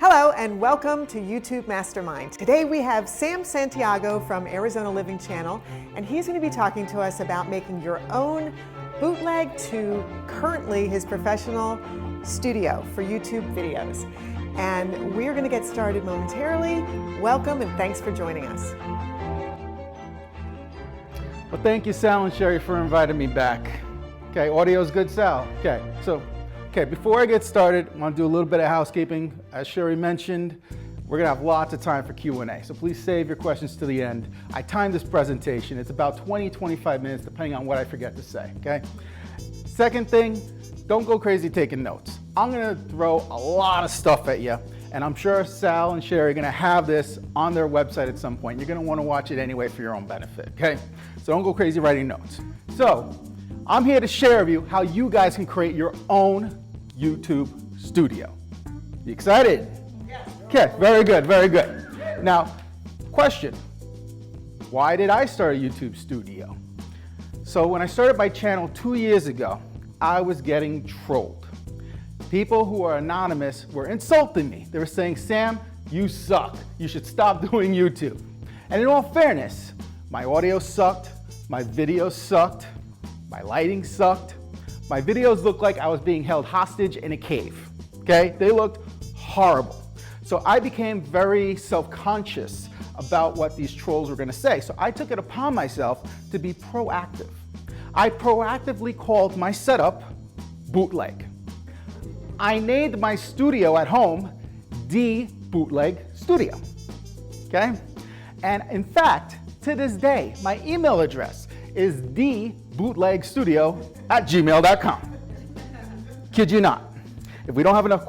Hello and welcome to YouTube Mastermind. Today we have Sam Santiago from Arizona Living Channel, and he's going to be talking to us about making your own bootleg to currently his professional studio for YouTube videos. And we're going to get started momentarily. Welcome and thanks for joining us. Well, thank you, Sal and Sheri, for inviting me back. Okay, audio's good, Sal? Okay, before I get started, I want to do a little bit of housekeeping. As Sheri mentioned, we're going to have lots of time for Q&A, so please save your questions to the end. I timed this presentation. It's about 20-25 minutes, depending on what I forget to say, okay? Second thing, don't go crazy taking notes. I'm going to throw a lot of stuff at you, and I'm sure Sal and Sheri are going to have this on their website at some point. You're going to want to watch it anyway for your own benefit, okay? So don't go crazy writing notes. So, I'm here to share with you how you guys can create your own YouTube studio. You excited? Yeah. Okay, very good, very good. Now, question, why did I start a YouTube studio? So when I started my channel 2 years ago, I was getting trolled. People who are anonymous were insulting me. They were saying, Sam, you suck. You should stop doing YouTube. And in all fairness, my audio sucked, my videos sucked, my lighting sucked. My videos looked like I was being held hostage in a cave, okay? They looked horrible. So I became very self-conscious about what these trolls were gonna say. So I took it upon myself to be proactive. I proactively called my setup bootleg. I named my studio at home The Bootleg Studio, okay? And in fact, to this day, my email address is thebootlegstudio@gmail.com. Kid you not. If we don't have enough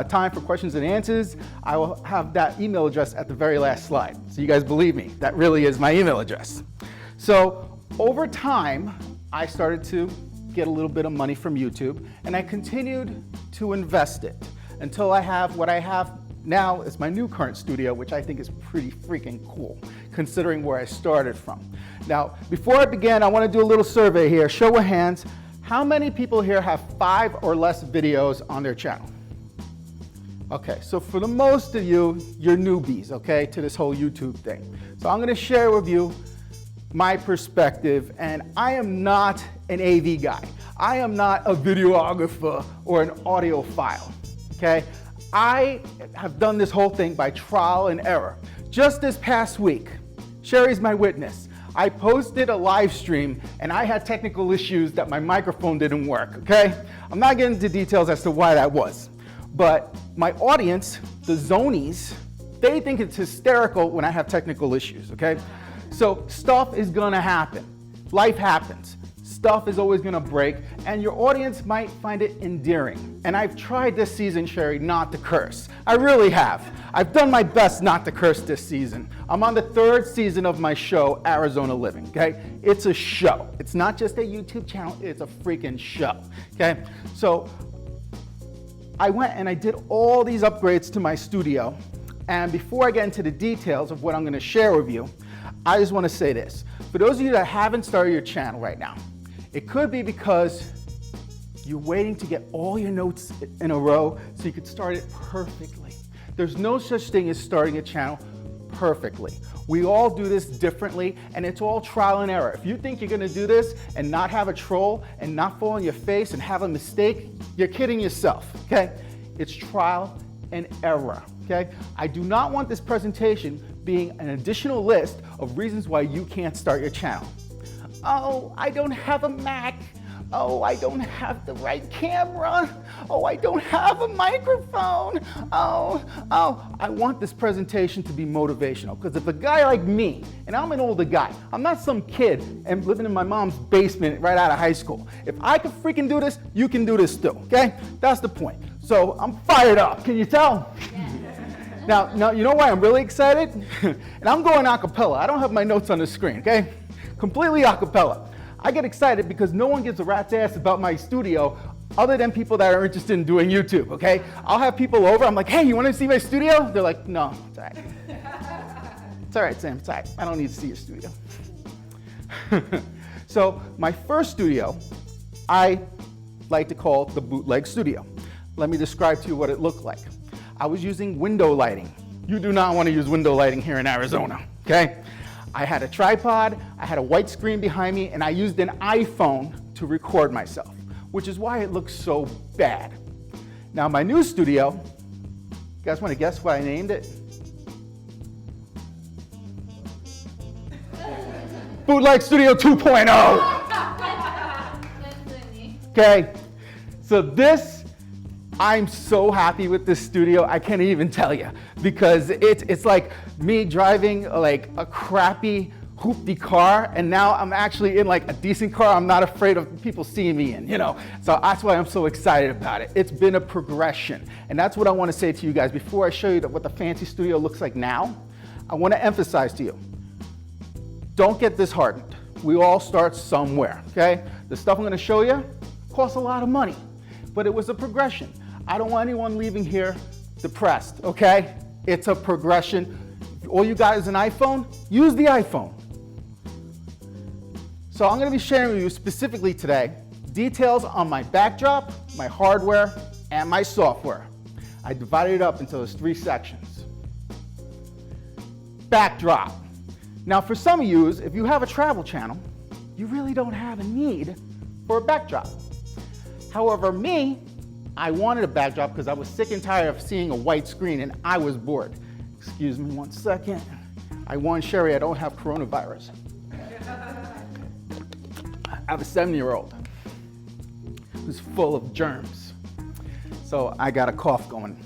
time for questions and answers, I will have that email address at the very last slide. So you guys believe me, that really is my email address. So over time, I started to get a little bit of money from YouTube, and I continued to invest it until I have what I have now is my new current studio, which I think is pretty freaking cool, considering where I started from. Now, before I begin, I want to do a little survey here. Show of hands, how many people here have 5 or less videos on their channel? Okay, so for the most of you, you're newbies, okay, to this whole YouTube thing. So I'm going to share with you my perspective, and I am not an AV guy. I am not a videographer or an audiophile, okay? I have done this whole thing by trial and error. Just this past week, Sheri's my witness. I posted a live stream and I had technical issues that my microphone didn't work, okay? I'm not getting into details as to why that was, but my audience, the zonies, they think it's hysterical when I have technical issues, okay? So stuff is gonna happen. Life happens. Stuff is always gonna break, and your audience might find it endearing. And I've tried this season, Sheri, not to curse. I really have. I've done my best not to curse this season. I'm on the 3rd season of my show, Arizona Living, okay? It's a show. It's not just a YouTube channel, it's a freaking show, okay? So I went and I did all these upgrades to my studio, and before I get into the details of what I'm gonna share with you, I just wanna say this. For those of you that haven't started your channel right now, it could be because you're waiting to get all your notes in a row so you could start it perfectly. There's no such thing as starting a channel perfectly. We all do this differently, and it's all trial and error. If you think you're gonna do this and not have a troll and not fall on your face and have a mistake, you're kidding yourself, okay? It's trial and error, okay? I do not want this presentation being an additional list of reasons why you can't start your channel. Oh, I don't have a Mac. Oh, I don't have the right camera. Oh, I don't have a microphone. Oh, I want this presentation to be motivational, because if a guy like me, and I'm an older guy, I'm not some kid and living in my mom's basement right out of high school. If I can freaking do this, you can do this too, okay? That's the point. So I'm fired up, can you tell? Now, you know why I'm really excited? And I'm going a cappella. I don't have my notes on the screen, okay? Completely a cappella. I get excited because no one gives a rat's ass about my studio other than people that are interested in doing YouTube, okay? I'll have people over, I'm like, hey, you wanna see my studio? They're like, no, it's all right. It's all right, Sam, it's all right. I don't need to see your studio. So my first studio, I like to call the Bootleg Studio. Let me describe to you what it looked like. I was using window lighting. You do not want to use window lighting here in Arizona, okay? I had a tripod, I had a white screen behind me, and I used an iPhone to record myself, which is why it looks so bad. Now my new studio, you guys want to guess what I named it? Bootleg Studio 2.0. Okay, so this, I'm so happy with this studio, I can't even tell you, because it's like me driving like a crappy hoopty car, and now I'm actually in like a decent car I'm not afraid of people seeing me in, you know? So that's why I'm so excited about it. It's been a progression, and that's what I want to say to you guys. Before I show you what the fancy studio looks like now, I want to emphasize to you, don't get disheartened. We all start somewhere, okay? The stuff I'm going to show you costs a lot of money, but it was a progression. I don't want anyone leaving here depressed, okay? It's a progression. If all you got is an iPhone, use the iPhone. So I'm going to be sharing with you specifically today details on my backdrop, my hardware, and my software. I divided it up into those 3 sections. Backdrop. Now for some of you, if you have a travel channel, you really don't have a need for a backdrop. However, me, I wanted a backdrop because I was sick and tired of seeing a white screen and I was bored. Excuse me 1 second. I warned Sheri I don't have coronavirus. I have a 7-year-old who's full of germs. So I got a cough going.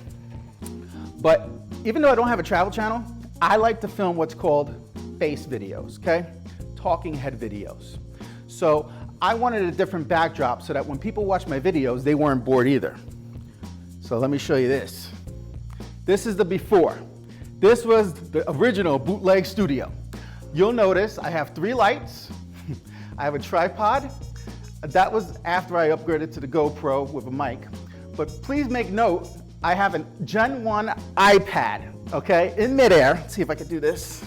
But even though I don't have a travel channel, I like to film what's called face videos, okay? Talking head videos. So I wanted a different backdrop so that when people watch my videos, they weren't bored either. So let me show you this. This is the before. This was the original bootleg studio. You'll notice I have 3 lights. I have a tripod. That was after I upgraded to the GoPro with a mic. But please make note, I have a Gen 1 iPad, okay, in midair. Let's see if I can do this.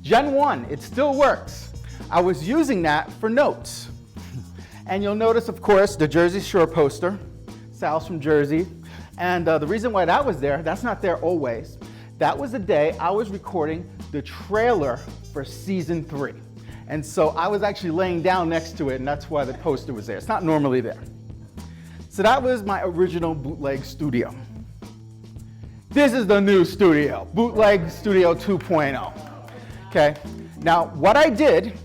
Gen 1, it still works. I was using that for notes. And you'll notice, of course, the Jersey Shore poster. Sal's from Jersey. And the reason why that was there, that's not there always. That was the day I was recording the trailer for season 3. And so I was actually laying down next to it, and that's why the poster was there. It's not normally there. So that was my original bootleg studio. This is the new studio, Bootleg Studio 2.0. Okay, now what I did,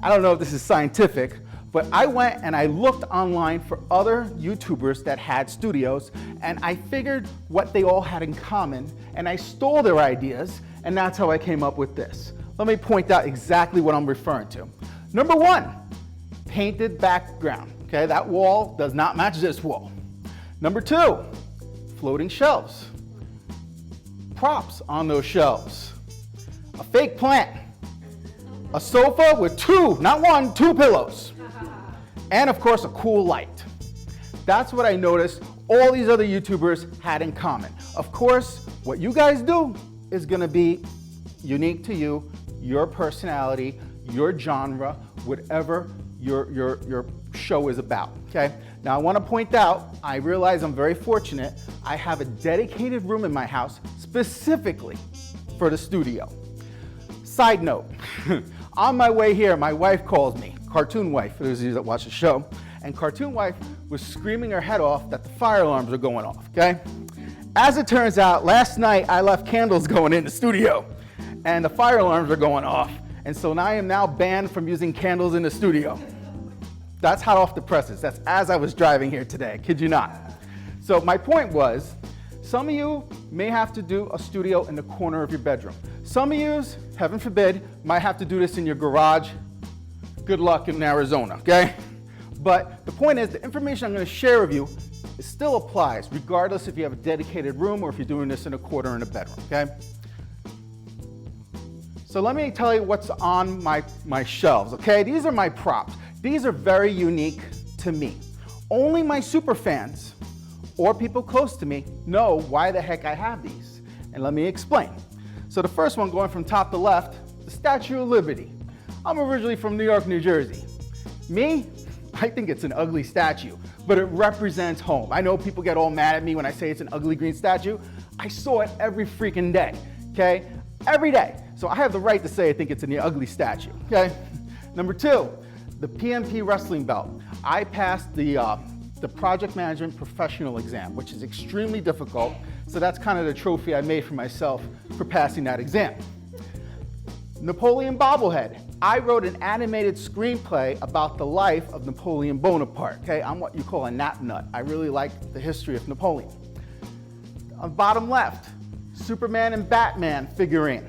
I don't know if this is scientific, but I went and I looked online for other YouTubers that had studios, and I figured what they all had in common, and I stole their ideas, and that's how I came up with this. Let me point out exactly what I'm referring to. Number 1, painted background. Okay, that wall does not match this wall. Number 2, floating shelves. Props on those shelves. A fake plant. A sofa with 2, not 1, 2 pillows. And of course, a cool light. That's what I noticed all these other YouTubers had in common. Of course, what you guys do is gonna be unique to you, your personality, your genre, whatever your show is about, okay? Now I wanna point out, I realize I'm very fortunate, I have a dedicated room in my house specifically for the studio. Side note, on my way here, my wife calls me, Cartoon Wife, for those of you that watch the show, and Cartoon Wife was screaming her head off that the fire alarms are going off, okay? As it turns out, last night I left candles going in the studio, and the fire alarms are going off, and so now I am now banned from using candles in the studio. That's hot off the presses. That's as I was driving here today, kid you not. So my point was, some of you may have to do a studio in the corner of your bedroom. Some of you, heaven forbid, might have to do this in your garage. Good luck in Arizona, okay? But the point is, the information I'm gonna share with you, it still applies, regardless if you have a dedicated room or if you're doing this in a corner in a bedroom, okay? So let me tell you what's on my shelves, okay? These are my props. These are very unique to me. Only my super fans or people close to me know why the heck I have these. And let me explain. So the first one, going from top to left, the Statue of Liberty. I'm originally from New York, New Jersey. Me, I think it's an ugly statue. but it represents home. I know people get all mad at me when I say it's an ugly green statue. I saw it every freaking day, okay? Every day. So I have the right to say I think it's an ugly statue, okay? Number 2, the PMP wrestling belt. I passed the project management professional exam, which is extremely difficult. So that's kind of the trophy I made for myself for passing that exam. Napoleon bobblehead. I wrote an animated screenplay about the life of Napoleon Bonaparte, okay? I'm what you call a nap nut. I really like the history of Napoleon. On bottom left, Superman and Batman figurine.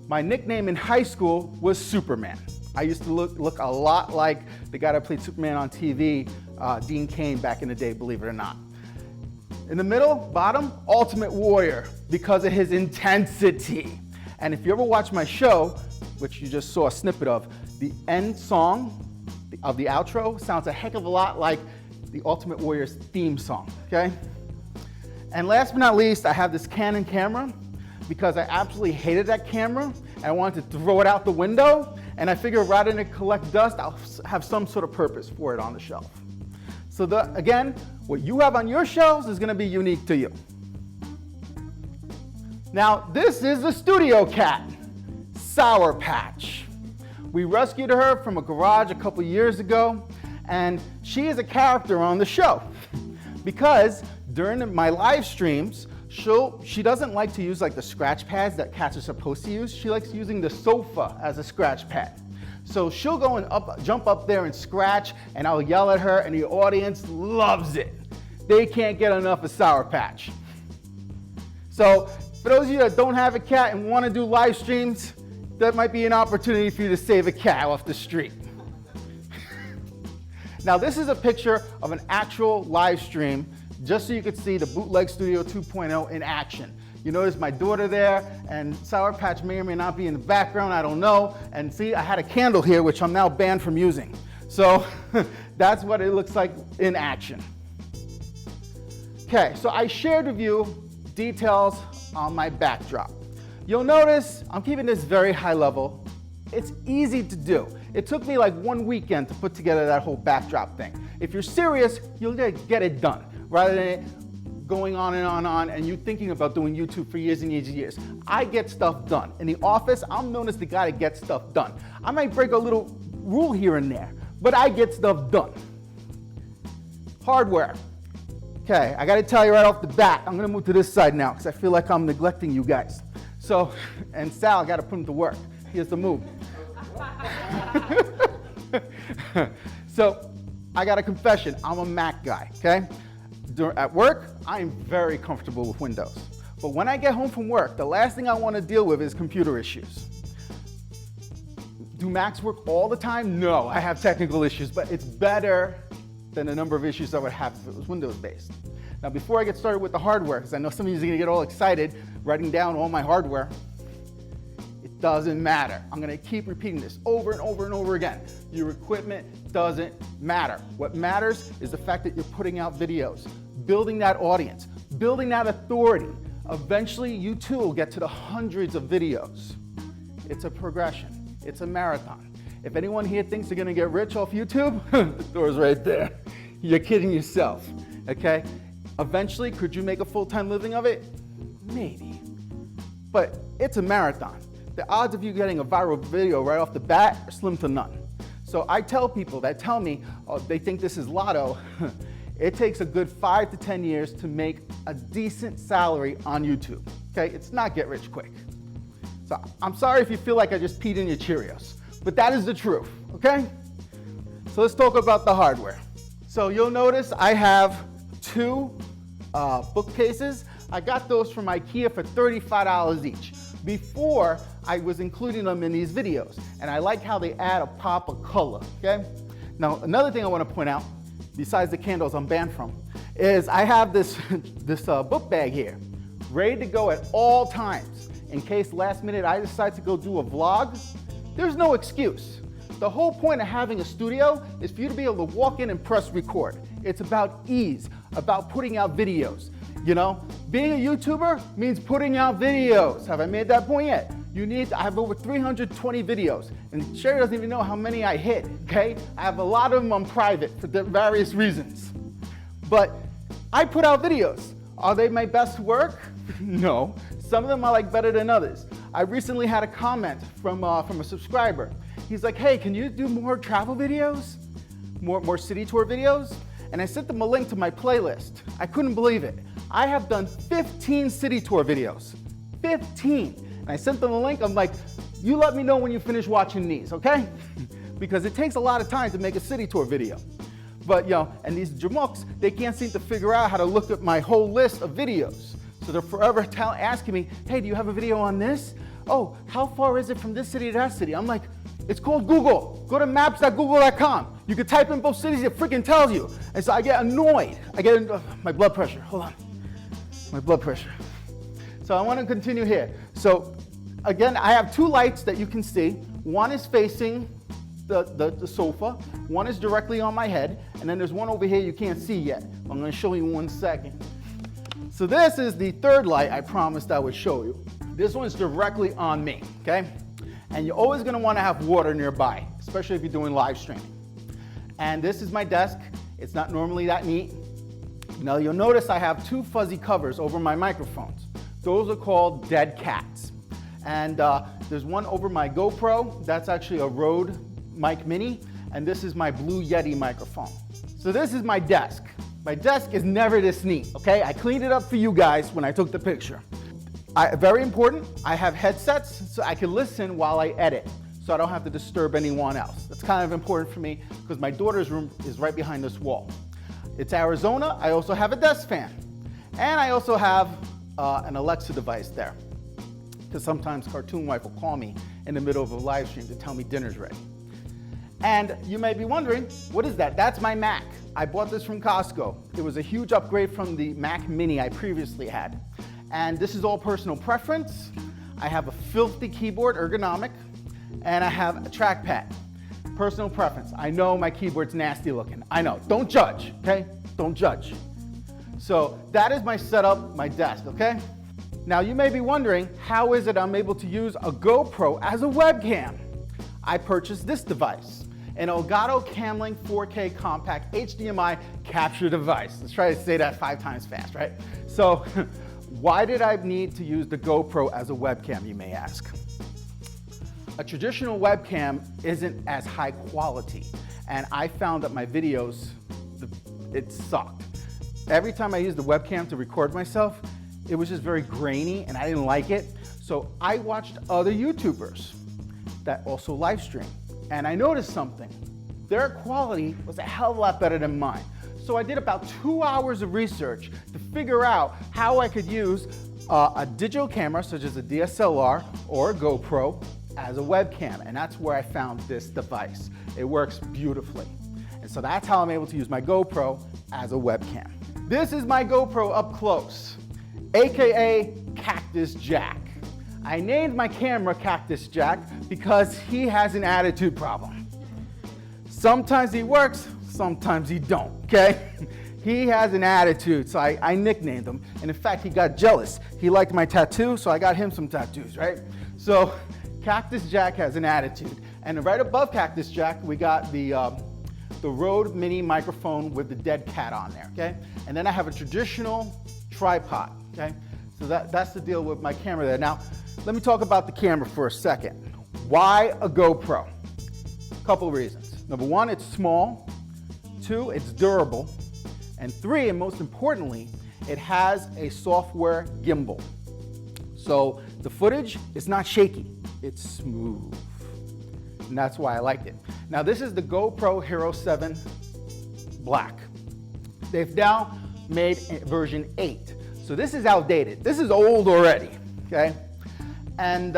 My nickname in high school was Superman. I used to look a lot like the guy that played Superman on TV, Dean Cain, back in the day, believe it or not. In the middle, bottom, Ultimate Warrior, because of his intensity. And if you ever watch my show, which you just saw a snippet of, the end song of the outro sounds a heck of a lot like the Ultimate Warrior's theme song, okay? And last but not least, I have this Canon camera because I absolutely hated that camera and I wanted to throw it out the window, and I figured rather than collect dust, I'll have some sort of purpose for it on the shelf. So again, what you have on your shelves is gonna be unique to you. Now, this is the studio cat, Sour Patch. We rescued her from a garage a couple years ago, and she is a character on the show because during my live streams, she doesn't like to use like the scratch pads that cats are supposed to use. She likes using the sofa as a scratch pad. So she'll go and jump up there and scratch, and I'll yell at her, and the audience loves it. They can't get enough of Sour Patch. So for those of you that don't have a cat and want to do live streams, that might be an opportunity for you to save a cat off the street. Now this is a picture of an actual live stream, just so you could see the Bootleg Studio 2.0 in action. You notice my daughter there, and Sour Patch may or may not be in the background, I don't know. And see, I had a candle here, which I'm now banned from using. So that's what it looks like in action. Okay, so I shared with you details on my backdrop. You'll notice I'm keeping this very high level. It's easy to do. It took me like 1 weekend to put together that whole backdrop thing. If you're serious, you'll get it done, rather than going on and you thinking about doing YouTube for years and years and years. I get stuff done. In the office, I'm known as the guy that gets stuff done. I might break a little rule here and there, but I get stuff done. Hardware. Okay, I gotta tell you right off the bat, I'm gonna move to this side now because I feel like I'm neglecting you guys. So, and Sal, I gotta put him to work. He has to move. So, I got a confession, I'm a Mac guy, okay? At work, I am very comfortable with Windows. But when I get home from work, the last thing I want to deal with is computer issues. Do Macs work all the time? No, I have technical issues, but it's better than the number of issues I would have if it was Windows-based. Now, before I get started with the hardware, because I know some of you are going to get all excited writing down all my hardware, it doesn't matter. I'm going to keep repeating this over and over and over again. Your equipment doesn't matter. What matters is the fact that you're putting out videos, building that audience, building that authority. Eventually, you too will get to the hundreds of videos. It's a progression. It's a marathon. If anyone here thinks they're going to get rich off YouTube, the door's right there. You're kidding yourself, okay? Eventually, could you make a full-time living of it? Maybe. But it's a marathon. The odds of you getting a viral video right off the bat are slim to none. So I tell people that tell me they think this is lotto, it takes a good 5 to 10 years to make a decent salary on YouTube, okay? It's not get rich quick. So I'm sorry if you feel like I just peed in your Cheerios, but that is the truth, okay? So let's talk about the hardware. So you'll notice I have 2 bookcases. I got those from IKEA for $35 each. Before, I was including them in these videos, and I like how they add a pop of color, okay? Now, another thing I want to point out, besides the candles I'm banned from, is I have this book bag here, ready to go at all times. In case last minute I decide to go do a vlog, there's no excuse. The whole point of having a studio is for you to be able to walk in and press record. It's about ease, about putting out videos. You know, being a YouTuber means putting out videos. Have I made that point yet? I have over 320 videos, and Sheri doesn't even know how many I hit, okay? I have a lot of them on private for various reasons. But I put out videos. Are they my best work? No. Some of them I like better than others. I recently had a comment from a subscriber. He's like, hey, can you do more travel videos? More city tour videos? And I sent them a link to my playlist. I couldn't believe it. I have done 15 city tour videos. 15. And I sent them a link. I'm like, you let me know when you finish watching these, okay? Because it takes a lot of time to make a city tour video. But, you know, and these jamooks, they can't seem to figure out how to look at my whole list of videos. So they're forever asking me, hey, do you have a video on this? Oh, how far is it from this city to that city? I'm like, it's called Google. Go to maps.google.com. You can type in both cities, it freaking tells you. And so I get annoyed. My blood pressure, hold on. My blood pressure. So I want to continue here. So again, I have two lights that you can see. One is facing the sofa. One is directly on my head. And then there's one over here you can't see yet. I'm going to show you in 1 second. So this is the third light I promised I would show you. This one's directly on me, okay? And you're always gonna wanna have water nearby, especially if you're doing live streaming. And this is my desk. It's not normally that neat. Now you'll notice I have two fuzzy covers over my microphones. Those are called dead cats. And there's one over my GoPro. That's actually a Rode Mic Mini. And this is my Blue Yeti microphone. So this is my desk. My desk is never this neat, okay? I cleaned it up for you guys when I took the picture. Very important, I have headsets so I can listen while I edit, so I don't have to disturb anyone else. That's kind of important for me because my daughter's room is right behind this wall. It's Arizona. I also have a desk fan. And I also have an Alexa device there, because sometimes Cartoon Wife will call me in the middle of a live stream to tell me dinner's ready. And you may be wondering, what is that? That's my Mac. I bought this from Costco. It was a huge upgrade from the Mac Mini I previously had. And this is all personal preference. I have a filthy keyboard, ergonomic, and I have a trackpad. Personal preference. I know my keyboard's nasty looking. I know. Don't judge, okay? Don't judge. So that is my setup, my desk, okay? Now you may be wondering, how is it I'm able to use a GoPro as a webcam? I purchased this device, an Elgato Camlink 4K compact HDMI capture device. Let's try to say that 5 times fast, right? So why did I need to use the GoPro as a webcam, you may ask? A traditional webcam isn't as high quality, and I found that my videos, it sucked. Every time I used the webcam to record myself, it was just very grainy and I didn't like it. So I watched other YouTubers that also live stream, and I noticed something. Their quality was a hell of a lot better than mine. So I did about 2 hours of research to figure out how I could use a digital camera such as a DSLR or a GoPro as a webcam, and that's where I found this device. It works beautifully. And so that's how I'm able to use my GoPro as a webcam. This is my GoPro up close, AKA Cactus Jack. I named my camera Cactus Jack because he has an attitude problem. Sometimes he works, sometimes he don't, okay? He has an attitude, so I nicknamed him. And in fact, he got jealous. He liked my tattoo, so I got him some tattoos, right? So Cactus Jack has an attitude. And right above Cactus Jack, we got the Rode Mini microphone with the dead cat on there, okay? And then I have a traditional tripod, okay? So that's the deal with my camera there. Now, let me talk about the camera for a second. Why a GoPro? A couple of reasons. Number one, it's small. 2, it's durable. And 3, and most importantly, it has a software gimbal. So the footage is not shaky, it's smooth. And that's why I liked it. Now this is the GoPro Hero 7 Black. They've now made version 8. So this is outdated. This is old already, okay? And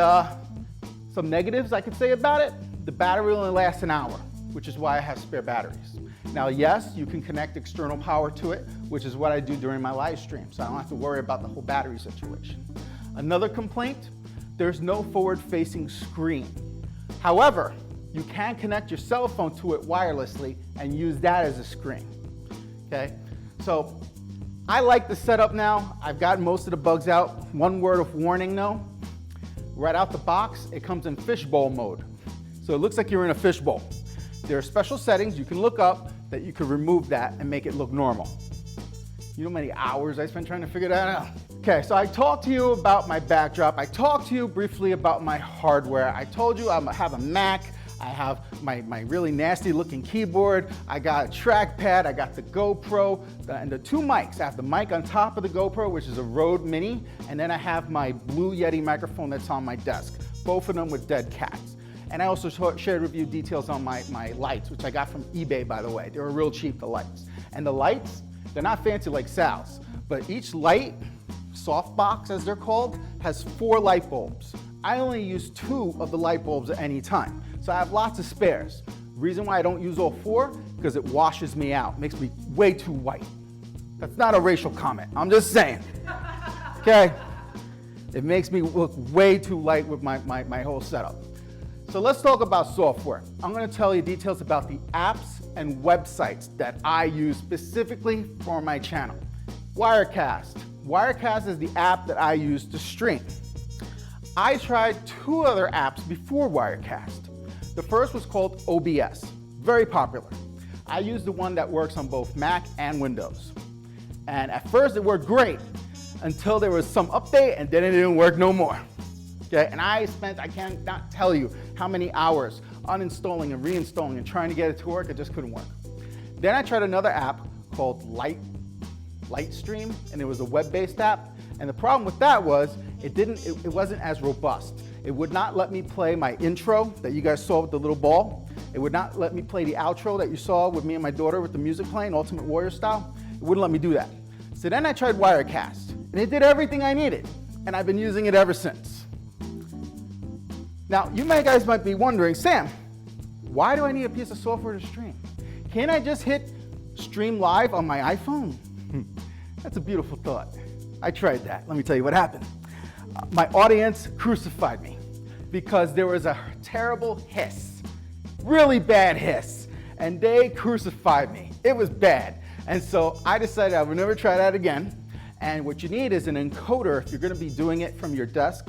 some negatives I could say about it. The battery only lasts an hour, which is why I have spare batteries. Now, yes, you can connect external power to it, which is what I do during my live stream, so I don't have to worry about the whole battery situation. Another complaint, there's no forward-facing screen. However, you can connect your cell phone to it wirelessly and use that as a screen, okay? So I like the setup now. I've gotten most of the bugs out. One word of warning though, right out the box, it comes in fishbowl mode. So it looks like you're in a fishbowl. There are special settings you can look up that you can remove that and make it look normal. You know how many hours I spent trying to figure that out? Okay, so I talked to you about my backdrop. I talked to you briefly about my hardware. I told you I have a Mac. I have my really nasty looking keyboard. I got a trackpad. I got the GoPro and the two mics. I have the mic on top of the GoPro, which is a Rode Mini, and then I have my Blue Yeti microphone that's on my desk, both of them with dead cats. And I also shared with you details on my lights, which I got from eBay, by the way. They were real cheap, the lights. And the lights, they're not fancy like Sal's, but each light, softbox as they're called, has 4 light bulbs. I only use 2 of the light bulbs at any time. So I have lots of spares. Reason why I don't use all 4, because it washes me out, makes me way too white. That's not a racial comment, I'm just saying, okay? It makes me look way too light with my whole setup. So let's talk about software. I'm gonna tell you details about the apps and websites that I use specifically for my channel. Wirecast. Wirecast is the app that I use to stream. I tried 2 other apps before Wirecast. The first was called OBS, very popular. I used the one that works on both Mac and Windows. And at first it worked great until there was some update and then it didn't work no more. Okay, and I cannot tell you how many hours uninstalling and reinstalling and trying to get it to work, it just couldn't work. Then I tried another app called Lightstream, and it was a web-based app. And the problem with that was it wasn't as robust. It would not let me play my intro that you guys saw with the little ball. It would not let me play the outro that you saw with me and my daughter with the music playing, Ultimate Warrior style. It wouldn't let me do that. So then I tried Wirecast, and it did everything I needed, and I've been using it ever since. Now, you guys might be wondering, Sam, why do I need a piece of software to stream? Can't I just hit stream live on my iPhone? That's a beautiful thought. I tried that. Let me tell you what happened. My audience crucified me because there was a terrible hiss, really bad hiss, and they crucified me. It was bad. And so I decided I would never try that again. And what you need is an encoder if you're going to be doing it from your desk.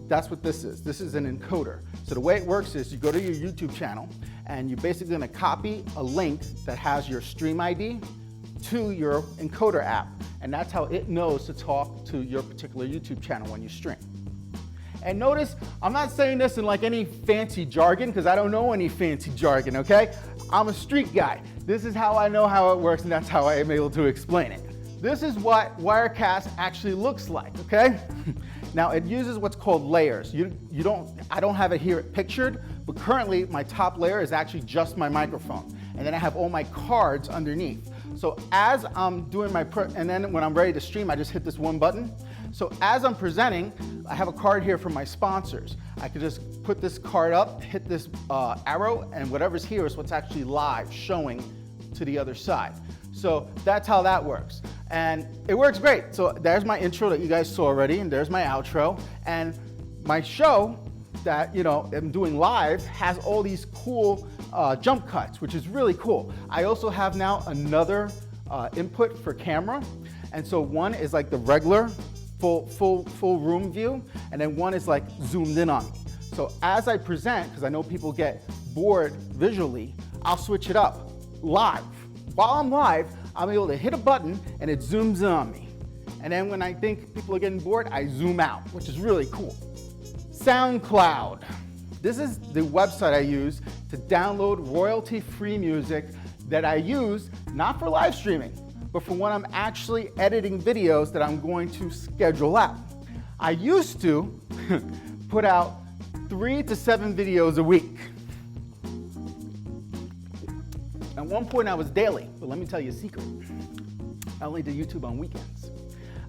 That's what this is. This is an encoder. So the way it works is you go to your YouTube channel and you're basically going to copy a link that has your stream ID to your encoder app. And that's how it knows to talk to your particular YouTube channel when you stream. And notice, I'm not saying this in like any fancy jargon because I don't know any fancy jargon, okay? I'm a street guy. This is how I know how it works and that's how I am able to explain it. This is what Wirecast actually looks like, okay? Now it uses what's called layers. I don't have it here pictured, but currently my top layer is actually just my microphone. And then I have all my cards underneath. So as I'm doing and then when I'm ready to stream, I just hit this one button. So as I'm presenting, I have a card here from my sponsors. I could just put this card up, hit this arrow, and whatever's here is what's actually live showing to the other side. So that's how that works. And it works great. So there's my intro that you guys saw already, and there's my outro. And my show that I'm doing live has all these cool jump cuts, which is really cool. I also have now another input for camera. And so one is like the regular full room view, and then one is like zoomed in on me. So as I present, because I know people get bored visually, I'll switch it up live. While I'm live, I'm able to hit a button and it zooms in on me. And then when I think people are getting bored, I zoom out, which is really cool. SoundCloud. This is the website I use to download royalty-free music that I use not for live streaming, but for when I'm actually editing videos that I'm going to schedule out. I used to put out 3 to 7 videos a week. At one point I was daily, but let me tell you a secret. I only did YouTube on weekends.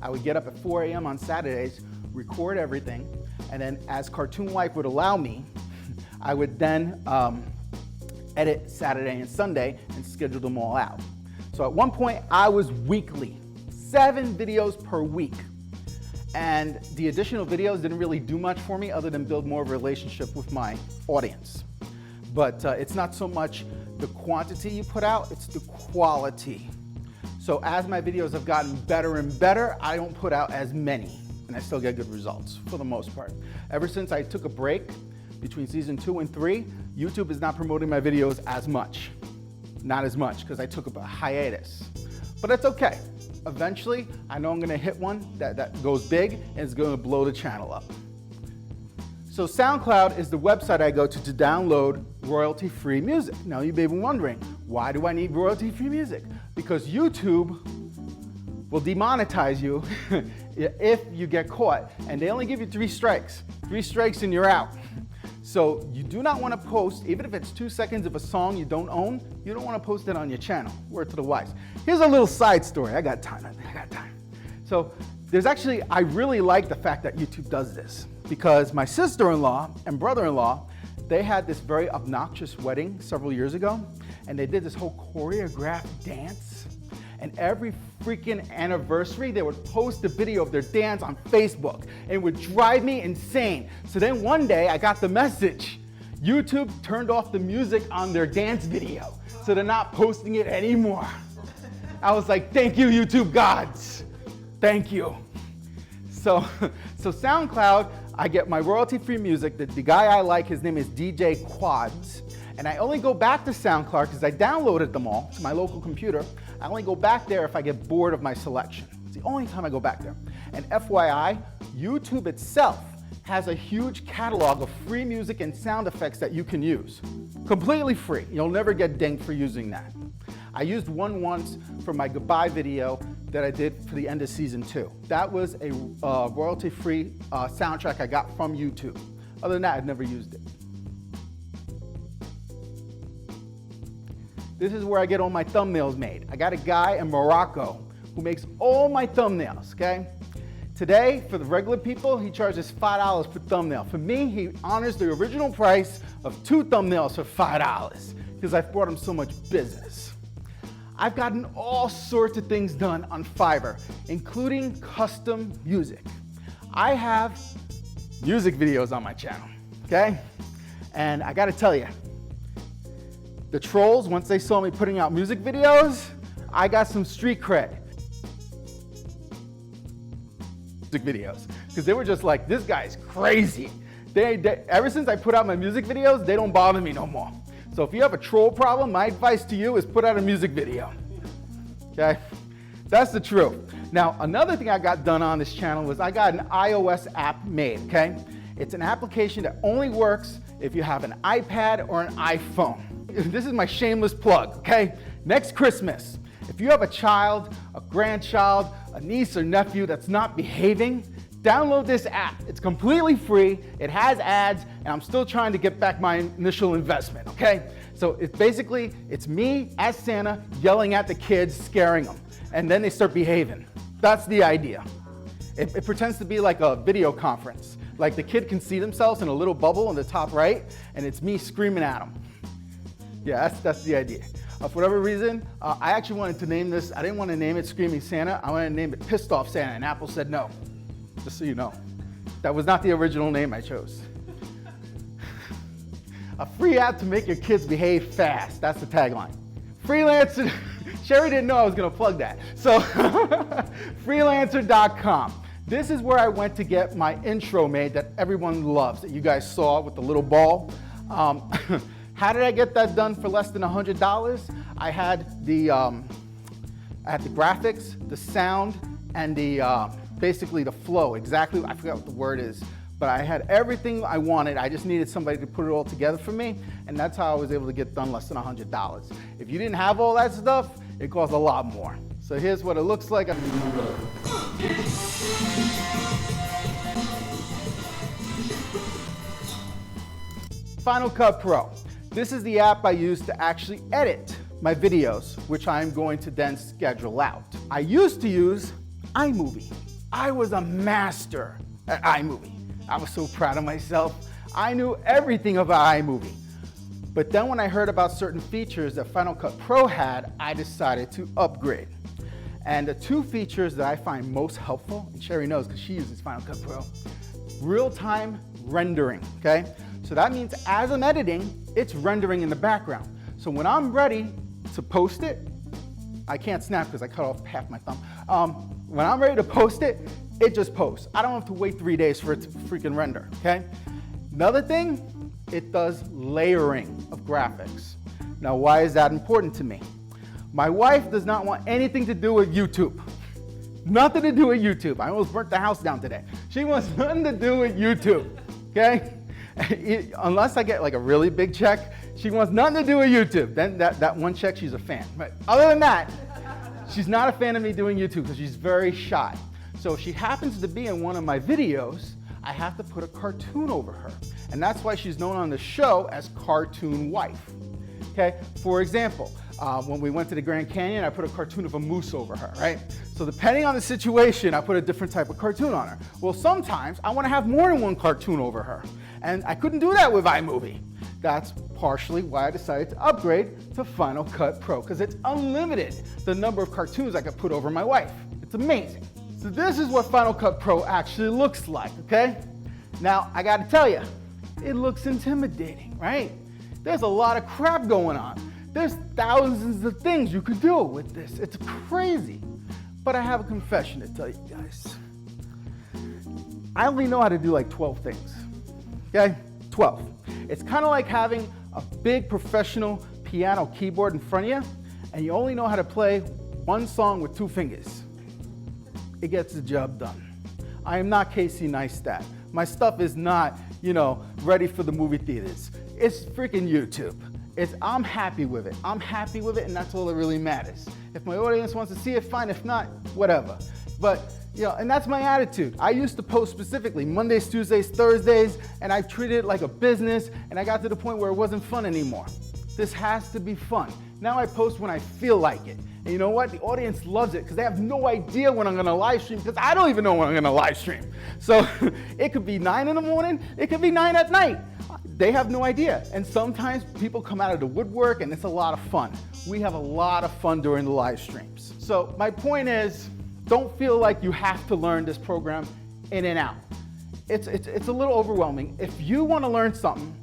I would get up at 4 a.m. on Saturdays, record everything, and then as Cartoon Life would allow me, I would then edit Saturday and Sunday and schedule them all out. So at one point I was weekly, 7 videos per week. And the additional videos didn't really do much for me other than build more of a relationship with my audience. But it's not so much the quantity you put out, it's the quality. So as my videos have gotten better and better, I don't put out as many, and I still get good results for the most part. Ever since I took a break between season 2 and 3, YouTube is not promoting my videos as much. Not as much, because I took a hiatus. But that's okay. eventually, I know I'm gonna hit one that goes big and it's gonna blow the channel up. So SoundCloud is the website I go to download royalty-free music. Now you may be wondering, why do I need royalty-free music? Because YouTube will demonetize you if you get caught, and they only give you 3 strikes. 3 strikes and you're out. So you do not want to post, even if it's 2 seconds of a song you don't own, you don't want to post it on your channel. Word to the wise. Here's a little side story. I got time. So there's actually, I really like the fact that YouTube does this, because my sister-in-law and brother-in-law, they had this very obnoxious wedding several years ago, and they did this whole choreographed dance. And every freaking anniversary, they would post a video of their dance on Facebook, and it would drive me insane. So then one day I got the message, YouTube turned off the music on their dance video, so they're not posting it anymore. I was like, thank you, YouTube gods. Thank you. So SoundCloud, I get my royalty-free music. The guy I like, his name is DJ Quads. And I only go back to SoundCloud because I downloaded them all to my local computer. I only go back there if I get bored of my selection. It's the only time I go back there. And FYI, YouTube itself has a huge catalog of free music and sound effects that you can use. Completely free. You'll never get dinged for using that. I used one once for my goodbye video that I did for the end of season 2. That was a royalty-free soundtrack I got from YouTube. Other than that, I've never used it. This is where I get all my thumbnails made. I got a guy in Morocco who makes all my thumbnails, okay? Today, for the regular people, he charges $5 per thumbnail. For me, he honors the original price of 2 thumbnails for $5 because I've brought him so much business. I've gotten all sorts of things done on Fiverr, including custom music. I have music videos on my channel, okay? And I gotta tell you, the trolls, once they saw me putting out music videos, I got some street cred. Music videos, because they were just like, this guy's crazy. Ever since I put out my music videos, they don't bother me no more. So if you have a troll problem, my advice to you is put out a music video, okay? That's the truth. Now, another thing I got done on this channel was I got an iOS app made, okay? It's an application that only works if you have an iPad or an iPhone. This is my shameless plug, okay? Next Christmas, if you have a child, a grandchild, a niece or nephew that's not behaving, download this app. It's completely free, it has ads, and I'm still trying to get back my initial investment, okay? So it's me as Santa yelling at the kids, scaring them, and then they start behaving. That's the idea. It pretends to be like a video conference. Like the kid can see themselves in a little bubble in the top right, and it's me screaming at them. Yeah, that's the idea. For whatever reason, I actually wanted to name this, I didn't want to name it Screaming Santa, I wanted to name it Pissed Off Santa, and Apple said no. Just so you know. That was not the original name I chose. A free app to make your kids behave fast, that's the tagline. Freelancer, Sheri didn't know I was going to plug that. So, freelancer.com. This is where I went to get my intro made that everyone loves, that you guys saw with the little ball. How did I get that done for less than $100? I had the graphics, the sound, and the basically the flow. Exactly, I forgot what the word is, but I had everything I wanted. I just needed somebody to put it all together for me, and that's how I was able to get done less than $100. If you didn't have all that stuff, it costs a lot more. So here's what it looks like. Final Cut Pro. This is the app I use to actually edit my videos, which I'm going to then schedule out. I used to use iMovie. I was a master at iMovie. I was so proud of myself. I knew everything about iMovie. But then when I heard about certain features that Final Cut Pro had, I decided to upgrade. And the 2 features that I find most helpful, and Sheri knows because she uses Final Cut Pro, real-time rendering, okay? So that means as I'm editing, it's rendering in the background. So when I'm ready to post it, I can't snap because I cut off half my thumb. When I'm ready to post it, it just posts. I don't have to wait 3 days for it to freaking render, okay? Another thing, it does layering of graphics. Now, why is that important to me? My wife does not want anything to do with YouTube. nothing to do with YouTube. I almost burnt the house down today. She wants nothing to do with YouTube, okay? Unless I get like a really big check, she wants nothing to do with YouTube. Then that one check, she's a fan. But other than that, she's not a fan of me doing YouTube because she's very shy. So if she happens to be in one of my videos, I have to put a cartoon over her. And that's why she's known on the show as Cartoon Wife. Okay, for example, when we went to the Grand Canyon, I put a cartoon of a moose over her, right? So depending on the situation, I put a different type of cartoon on her. Well, sometimes I want to have more than one cartoon over her. And I couldn't do that with iMovie. That's partially why I decided to upgrade to Final Cut Pro, because it's unlimited, the number of cartoons I could put over my wife. It's amazing. So this is what Final Cut Pro actually looks like, okay? Now, I gotta tell you, it looks intimidating, right? There's a lot of crap going on. There's thousands of things you could do with this. It's crazy. But I have a confession to tell you guys. I only know how to do like 12 things, okay? 12. It's kind of like having a big professional piano keyboard in front of you, and you only know how to play one song with 2 fingers. It gets the job done. I am not Casey Neistat. My stuff is not, ready for the movie theaters. It's freaking YouTube. I'm happy with it. I'm happy with it, and that's all that really matters. If my audience wants to see it, fine. If not, whatever. But, and that's my attitude. I used to post specifically Mondays, Tuesdays, Thursdays, and I treated it like a business, and I got to the point where it wasn't fun anymore. This has to be fun. Now I post when I feel like it. And you know what? The audience loves it because they have no idea when I'm gonna live stream, because I don't even know when I'm gonna live stream. So it could be 9 in the morning, it could be 9 at night. They have no idea. And sometimes people come out of the woodwork and it's a lot of fun. We have a lot of fun during the live streams. So my point is, don't feel like you have to learn this program in and out. It's a little overwhelming. If you wanna learn something,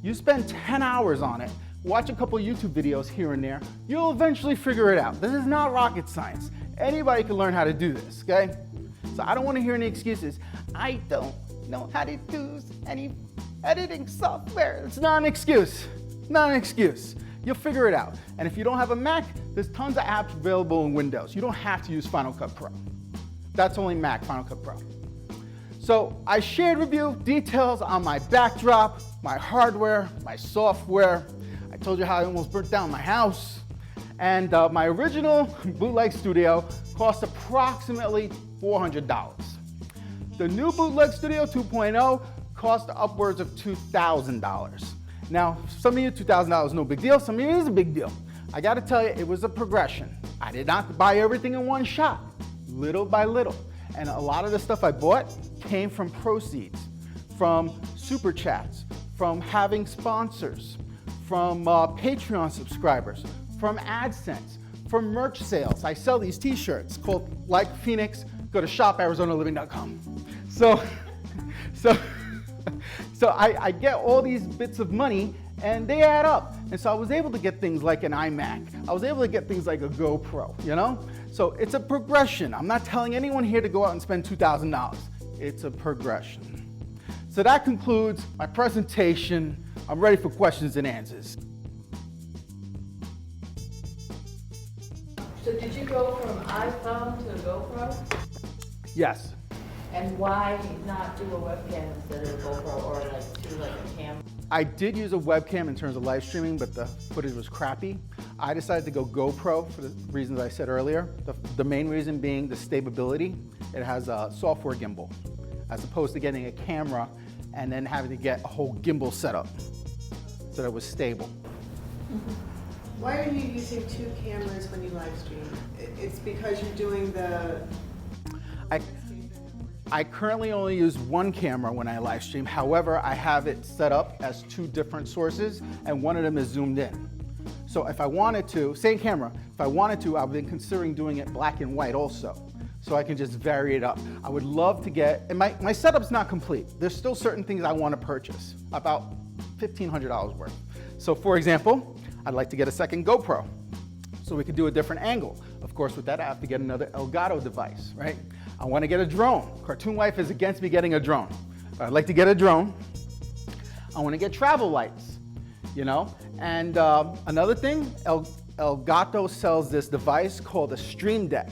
you spend 10 hours on it, watch a couple YouTube videos here and there, you'll eventually figure it out. This is not rocket science. Anybody can learn how to do this, okay? So I don't want to hear any excuses. I don't know how to use any editing software. It's not an excuse, not an excuse. You'll figure it out. And if you don't have a Mac, there's tons of apps available in Windows. You don't have to use Final Cut Pro. That's only Mac, Final Cut Pro. So I shared with you details on my backdrop, my hardware, my software. I told you how I almost burnt down my house. And my original bootleg studio cost approximately $400. The new bootleg studio 2.0 cost upwards of $2,000. Now, some of you, $2,000 is no big deal. Some of you, it is a big deal. I gotta tell you, it was a progression. I did not buy everything in one shot, little by little. And a lot of the stuff I bought came from proceeds, from super chats, from having sponsors, from Patreon subscribers, from AdSense, from merch sales. I sell these t-shirts called Like Phoenix. Go to shoparizonaliving.com. So I get all these bits of money and they add up. And so I was able to get things like an iMac. I was able to get things like a GoPro, So it's a progression. I'm not telling anyone here to go out and spend $2,000. It's a progression. So that concludes my presentation. I'm ready for questions and answers. So did you go from iPhone to GoPro? Yes. And why not do a webcam instead of a GoPro, or do a camera? I did use a webcam in terms of live streaming, but the footage was crappy. I decided to go GoPro for the reasons I said earlier. The main reason being the stability. It has a software gimbal, as opposed to getting a camera and then having to get a whole gimbal setup so that it was stable. Why are you using 2 cameras when you live stream? It's because you're doing the... I currently only use 1 camera when I live stream. However, I have it set up as 2 different sources, and one of them is zoomed in. So if I wanted to, same camera, if I wanted to, I've been considering doing it black and white also. So I can just vary it up. I would love to get, and my setup's not complete. There's still certain things I want to purchase, about $1,500 worth. So for example, I'd like to get a second GoPro so we could do a different angle. Of course, with that, I have to get another Elgato device, right? I want to get a drone. Cartoon Wife is against me getting a drone. But I'd like to get a drone. I want to get travel lights, And another thing, Elgato sells this device called a Stream Deck.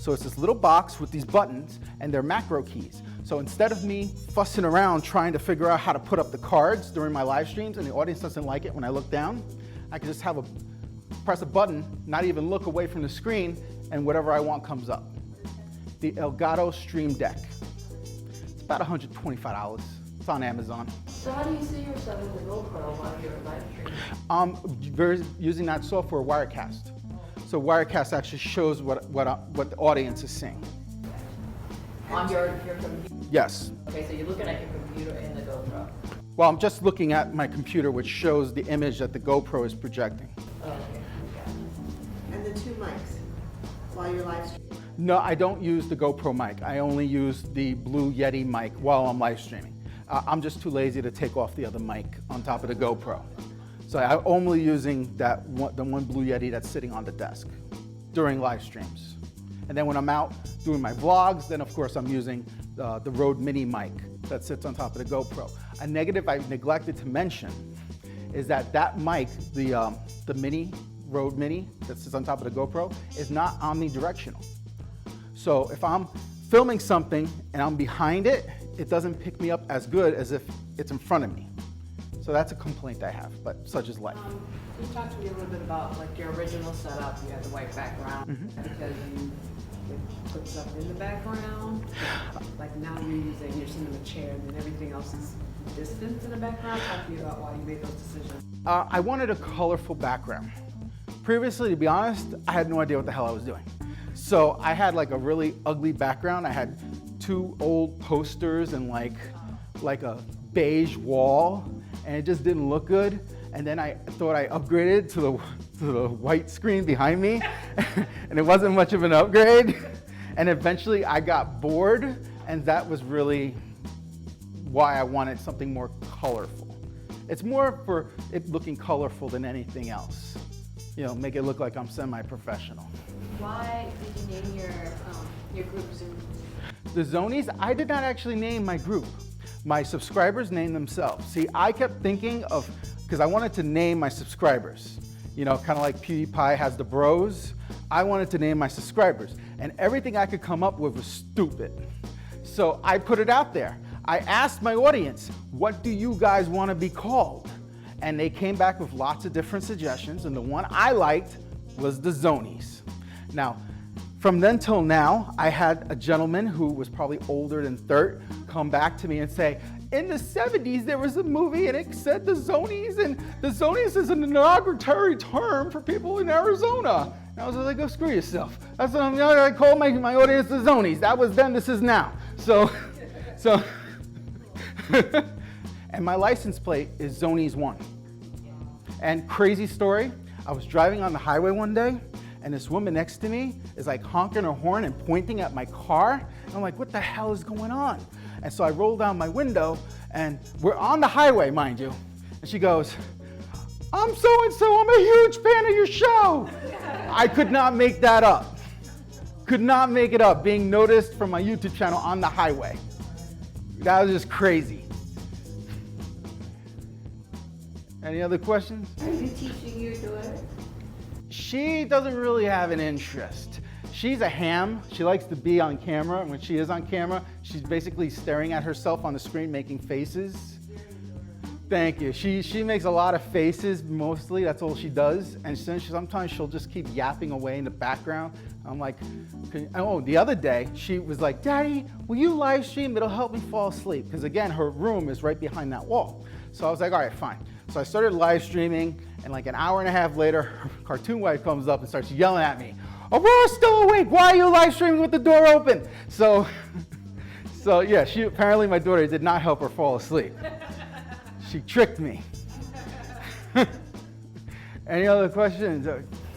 So it's this little box with these buttons, and they're macro keys. So instead of me fussing around trying to figure out how to put up the cards during my live streams, and the audience doesn't like it when I look down, I can just press a button, not even look away from the screen, and whatever I want comes up. The Elgato Stream Deck. It's about $125. It's on Amazon. So how do you see yourself with the GoPro while you're live streaming? Using that software, Wirecast. So Wirecast actually shows what the audience is seeing. On your computer? Yes. Okay, so you're looking at your computer in the GoPro. Well, I'm just looking at my computer, which shows the image that the GoPro is projecting. Oh, okay. And the two mics while you're live streaming? No, I don't use the GoPro mic. I only use the Blue Yeti mic while I'm live streaming. I'm just too lazy to take off the other mic on top of the GoPro. So I'm only using the one Blue Yeti that's sitting on the desk during live streams. And then when I'm out doing my vlogs, then of course I'm using the Rode Mini mic that sits on top of the GoPro. A negative I neglected to mention is that mic, the Rode Mini that sits on top of the GoPro, is not omnidirectional. So if I'm filming something and I'm behind it, it doesn't pick me up as good as if it's in front of me. So that's a complaint I have, but such is life. Can you talk to me a little bit about like your original setup? You had the white background because you put stuff in the background. Like now you're sitting in a chair and then everything else is distant in the background. Talk to me about why you made those decisions. I wanted a colorful background. Previously, to be honest, I had no idea what the hell I was doing. So I had like a really ugly background. I had 2 old posters and like a beige wall, and it just didn't look good. And then I thought I upgraded to the white screen behind me, and it wasn't much of an upgrade. And eventually I got bored, and that was really why I wanted something more colorful. It's more for it looking colorful than anything else. You know, make it look like I'm semi-professional. Why did you name your group Zoom? The Zonies, I did not actually name my group. My subscribers named themselves. See, I kept thinking of, because I wanted to name my subscribers. You know, kind of like PewDiePie has the bros. I wanted to name my subscribers. And everything I could come up with was stupid. So I put it out there. I asked my audience, what do you guys want to be called? And they came back with lots of different suggestions, and the one I liked was the Zonies. Now, from then till now, I had a gentleman who was probably older than 30 come back to me and say, in the 70s, there was a movie and it said the Zonies, and the Zonies is an derogatory term for people in Arizona. And I was like, go screw yourself. That's what I call my audience the Zonies. That was then, this is now. So and my license plate is Zonies1. And crazy story, I was driving on the highway one day, and this woman next to me is like honking her horn and pointing at my car. And I'm like, what the hell is going on? And so I roll down my window, and we're on the highway, mind you. And she goes, I'm so-and-so, I'm a huge fan of your show. I could not make that up. Could not make it up, being noticed from my YouTube channel on the highway. That was just crazy. Any other questions? Are you teaching your daughter? She doesn't really have an interest. She's a ham. She likes to be on camera, and when she is on camera, she's basically staring at herself on the screen making faces. Thank you. She makes a lot of faces, mostly. That's all she does. And sometimes she'll just keep yapping away in the background. I'm like, oh, the other day, she was like, Daddy, will you live stream? It'll help me fall asleep. Because again, her room is right behind that wall. So I was like, all right, fine. So I started live streaming, and like an hour and a half later, her cartoon wife comes up and starts yelling at me. Aurora's still awake. Why are you live streaming with the door open? So yeah, apparently my daughter did not help her fall asleep. She tricked me. Any other questions?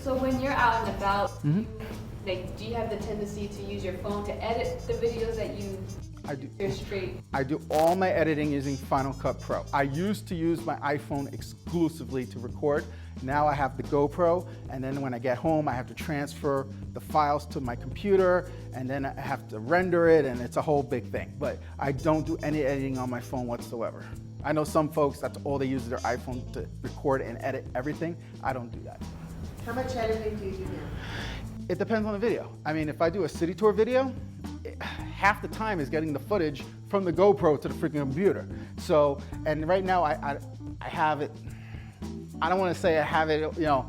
So when you're out and about, do you have the tendency to use your phone to edit the videos that you straight? I do all my editing using Final Cut Pro. I used to use my iPhone exclusively to record. Now I have the GoPro, and then when I get home, I have to transfer the files to my computer, and then I have to render it, and it's a whole big thing. But I don't do any editing on my phone whatsoever. I know some folks, that's all they use their iPhone to record and edit everything. I don't do that. How much editing do you do now? It depends on the video. I mean, if I do a city tour video, half the time is getting the footage from the GoPro to the freaking computer. So, and right now I have it, I don't want to say I have it, you know,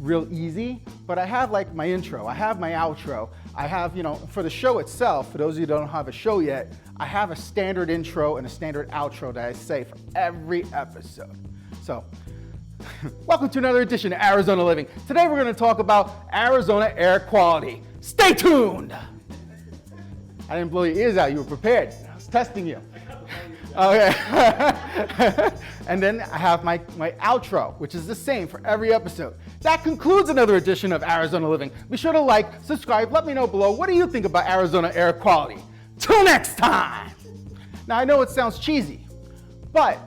real easy, but I have like my intro, I have my outro, I have, you know, for the show itself, for those of you who don't have a show yet, I have a standard intro and a standard outro that I say for every episode. So, welcome to another edition of Arizona Living. Today we're going to talk about Arizona air quality. Stay tuned! I didn't blow your ears out, you were prepared. I was testing you. Okay. And then I have my outro, which is the same for every episode. That concludes another edition of Arizona Living. Be sure to like, subscribe, let me know below, what do you think about Arizona air quality? Till next time! Now I know it sounds cheesy, but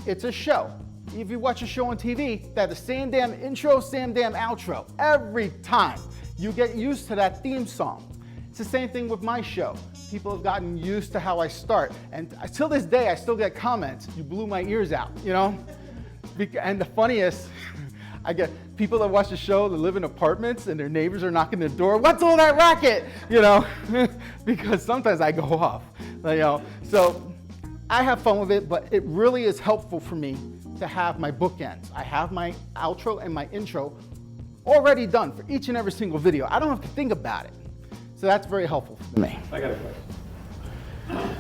it's a show. If you watch a show on TV, they have the same damn intro, same damn outro. Every time. You get used to that theme song. It's the same thing with my show. People have gotten used to how I start. And till this day, I still get comments. You blew my ears out, you know? And the funniest, I get people that watch the show that live in apartments and their neighbors are knocking their door. What's all that racket? You know? Because sometimes I go off. You know? So I have fun with it, but it really is helpful for me to have my bookends. I have my outro and my intro already done for each and every single video. I don't have to think about it. So that's very helpful for me. I got a question.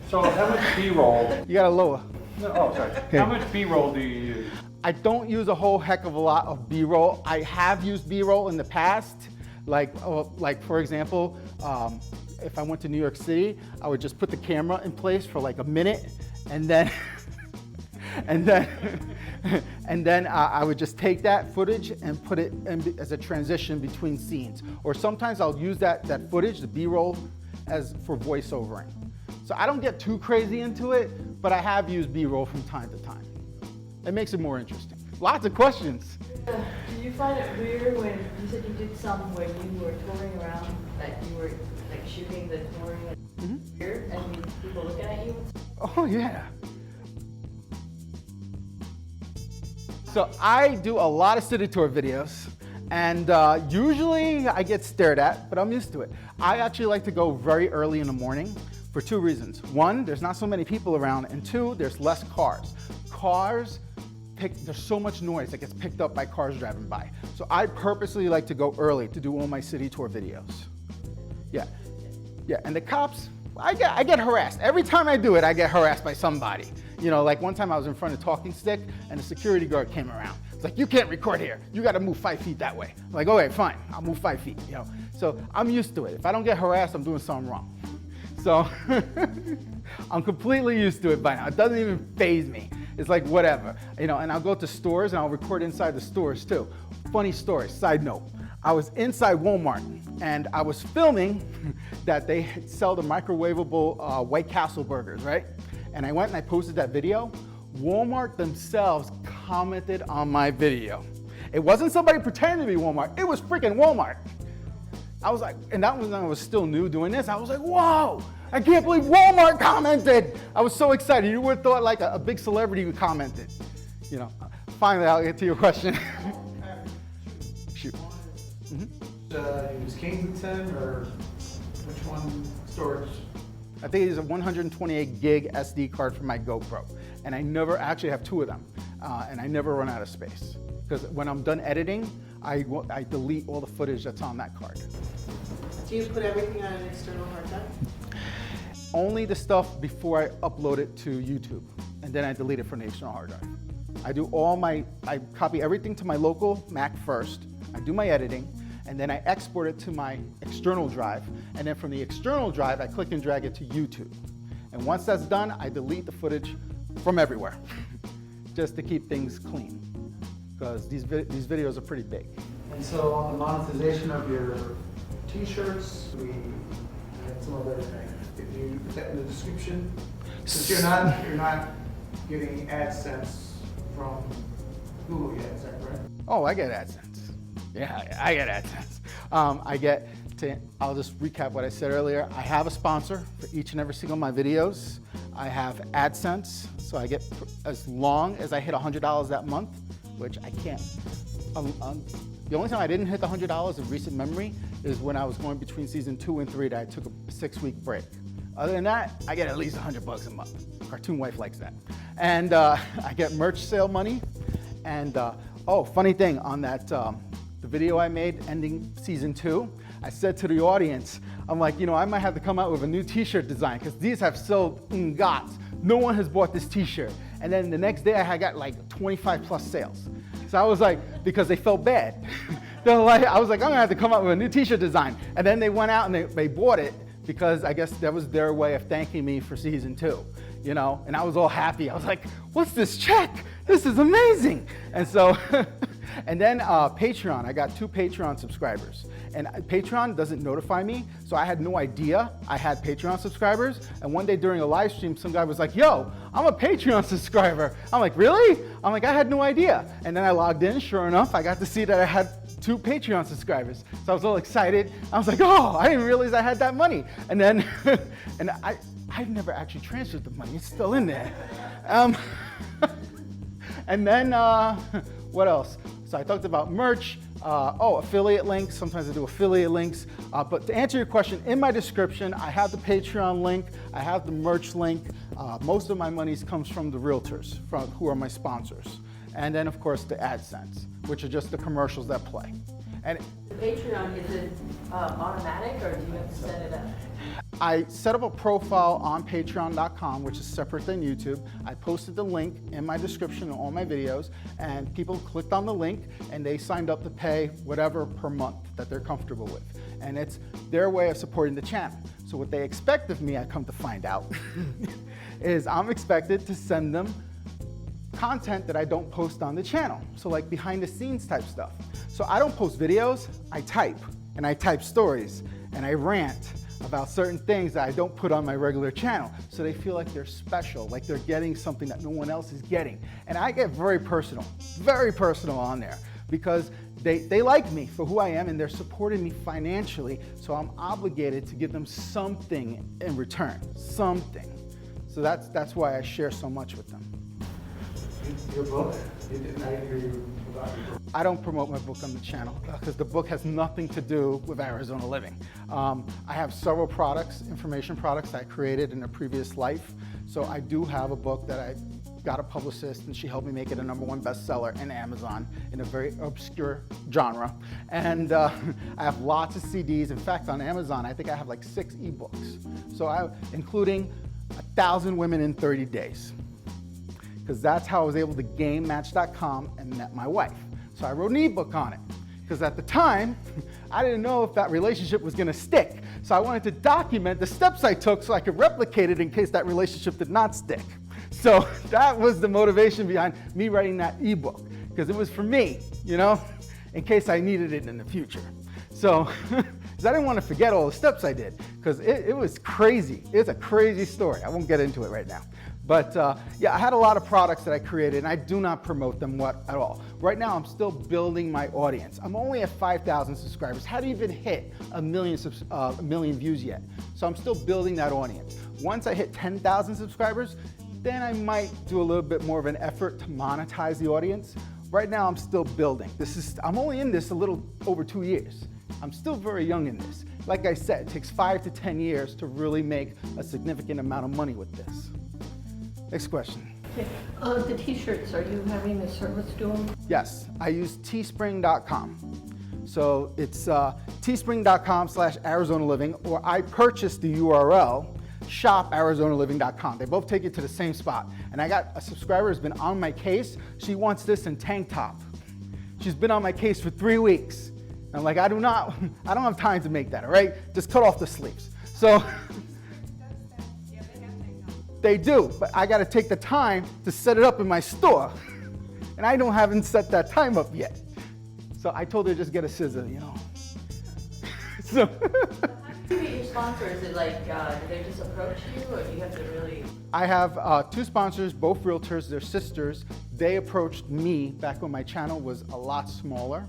So how much B-roll? You gotta lower. No, oh, sorry. Okay. How much B-roll do you use? I don't use a whole heck of a lot of B-roll. I have used B-roll in the past. Like for example, if I went to New York City, I would just put the camera in place for like a minute and then and then I would just take that footage and put it in as a transition between scenes. Or sometimes I'll use that footage, the B-roll, as for voiceovering. So I don't get too crazy into it, but I have used B-roll from time to time. It makes it more interesting. Lots of questions. Do you find it weird when you said you did some when you were touring around, that you were like shooting the touring here and people looking at you? Oh yeah. So I do a lot of city tour videos, and usually I get stared at, but I'm used to it. I actually like to go very early in the morning for two reasons. One, there's not so many people around, and two, there's less cars. There's so much noise that gets picked up by cars driving by. So I purposely like to go early to do all my city tour videos. Yeah, and the cops, I get harassed. Every time I do it, I get harassed by somebody. You know, like one time I was in front of Talking Stick and a security guard came around. It's like, you can't record here. You got to move 5 feet that way. I'm like, okay, fine. I'll move 5 feet, you know. So I'm used to it. If I don't get harassed, I'm doing something wrong. So I'm completely used to it by now. It doesn't even faze me. It's like, whatever. You know, and I'll go to stores and I'll record inside the stores too. Funny story, side note. I was inside Walmart and I was filming that they sell the microwavable White Castle burgers, right? And I went and I posted that video. Walmart themselves commented on my video. It wasn't somebody pretending to be Walmart. It was freaking Walmart. I was like, and that was when I was still new doing this. I was like, whoa, I can't believe Walmart commented. I was so excited. You would have thought like a big celebrity who commented. You know, finally I'll get to your question. Shoot. Use Kensington or which one storage? I think it's a 128 gig SD card for my GoPro. And I never actually have two of them. And I never run out of space. Because when I'm done editing, I delete all the footage that's on that card. Do you put everything on an external hard drive? Only the stuff before I upload it to YouTube. And then I delete it from the external hard drive. I copy everything to my local Mac first. I do my editing. And then I export it to my external drive. And then from the external drive, I click and drag it to YouTube. And once that's done, I delete the footage from everywhere, just to keep things clean. Because these videos are pretty big. And so on the monetization of your t-shirts, we had some other things. If you put that in the description, since you're not getting AdSense from Google yet, is that correct? Oh, I get AdSense. Yeah, I get AdSense. I'll just recap what I said earlier. I have a sponsor for each and every single one of my videos. I have AdSense, so I get, as long as I hit $100 that month, which I can't, The only time I didn't hit the $100 in recent memory is when I was going between season 2 and 3 that I took a 6-week break. Other than that, I get at least $100 a month. Cartoon wife likes that. And I get merch sale money. And oh, funny thing on that, the video I made ending season 2, I said to the audience, I'm like, you know, I might have to come out with a new t-shirt design because these have sold ngats. No one has bought this t-shirt. And then the next day I got like 25 plus sales. So I was like, because they felt bad. They're like, I was like, I'm gonna have to come up with a new t-shirt design. And then they went out and they bought it because I guess that was their way of thanking me for season 2, you know? And I was all happy. I was like, what's this check? This is amazing. And so, and then Patreon, I got 2 Patreon subscribers. And Patreon doesn't notify me, so I had no idea I had Patreon subscribers. And one day during a live stream, some guy was like, yo, I'm a Patreon subscriber. I'm like, really? I'm like, I had no idea. And then I logged in, sure enough, I got to see that I had 2 Patreon subscribers. So I was all excited. I was like, oh, I didn't realize I had that money. And then, and I've never actually transferred the money, it's still in there. And then, what else? So I talked about merch. Affiliate links. Sometimes I do affiliate links. But to answer your question, in my description, I have the Patreon link. I have the merch link. Most of my money comes from the realtors, who are my sponsors. And then, of course, the AdSense, which are just the commercials that play. And The Patreon, is it automatic or do you have to set it up? I set up a profile on patreon.com, which is separate than YouTube. I posted the link in my description of all my videos, and people clicked on the link and they signed up to pay whatever per month that they're comfortable with. And it's their way of supporting the channel. So what they expect of me, I come to find out, is I'm expected to send them content that I don't post on the channel. So like behind the scenes type stuff. So I don't post videos, I type, and I type stories, and I rant about certain things that I don't put on my regular channel. So they feel like they're special, like they're getting something that no one else is getting. And I get very personal on there because they like me for who I am and they're supporting me financially. So I'm obligated to give them something in return, something. So that's why I share so much with them. Your book? I didn't hear you about your book. I don't promote my book on the channel because the book has nothing to do with Arizona living. I have several products, information products that I created in a previous life. So I do have a book that I got a publicist and she helped me make it a #1 bestseller in Amazon in a very obscure genre. And I have lots of CDs. In fact, on Amazon, I think I have like 6 ebooks. So including 1,000 Women in 30 Days. Because that's how I was able to gain Match.com and met my wife. So I wrote an ebook on it. Because at the time, I didn't know if that relationship was gonna stick. So I wanted to document the steps I took so I could replicate it in case that relationship did not stick. So that was the motivation behind me writing that ebook. Because it was for me, you know, in case I needed it in the future. So, because I didn't want to forget all the steps I did. Because it was crazy. It's a crazy story. I won't get into it right now. But yeah, I had a lot of products that I created and I do not promote them at all. Right now, I'm still building my audience. I'm only at 5,000 subscribers. Haven't even hit a million views yet. So I'm still building that audience. Once I hit 10,000 subscribers, then I might do a little bit more of an effort to monetize the audience. Right now, I'm still building. I'm only in this a little over 2 years. I'm still very young in this. Like I said, it takes 5 to 10 years to really make a significant amount of money with this. Next question. The t-shirts, are you having a service to them? Yes, I use teespring.com. So it's teespring.com/Arizona Living, or I purchased the URL, shoparizonaliving.com. They both take you to the same spot. And I got a subscriber who's been on my case. She wants this in tank top. She's been on my case for 3 weeks. And I'm like, I don't have time to make that, all right? Just cut off the sleeves. So. They do, but I gotta take the time to set it up in my store. And I haven't set that time up yet. So I told her to just get a scissor, you know. So. Who are your sponsors? Is it like, do they just approach you or do you have to really? I have 2 sponsors, both realtors, they're sisters. They approached me back when my channel was a lot smaller,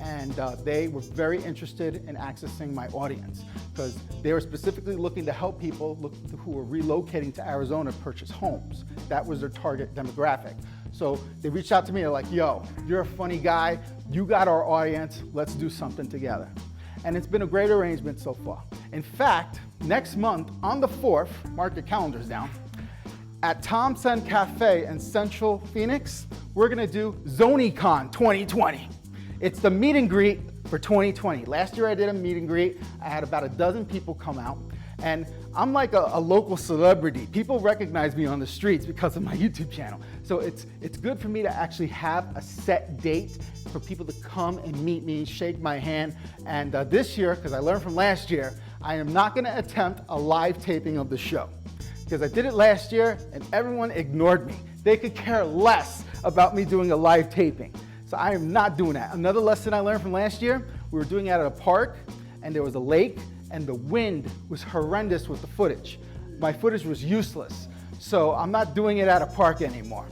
and they were very interested in accessing my audience because they were specifically looking to help people who were relocating to Arizona purchase homes. That was their target demographic. So they reached out to me, they're like, yo, you're a funny guy, you got our audience, let's do something together. And it's been a great arrangement so far. In fact, next month on the 4th, mark your calendars down, at Tom Sen Cafe in Central Phoenix, we're gonna do ZoniCon 2020. It's the meet and greet for 2020. Last year I did a meet and greet. I had about a dozen people come out, and I'm like a local celebrity. People recognize me on the streets because of my YouTube channel. So it's good for me to actually have a set date for people to come and meet me, shake my hand. And this year, because I learned from last year, I am not gonna attempt a live taping of the show. Because I did it last year and everyone ignored me. They could care less about me doing a live taping. So I am not doing that. Another lesson I learned from last year, we were doing it at a park and there was a lake and the wind was horrendous with the footage. My footage was useless. So I'm not doing it at a park anymore.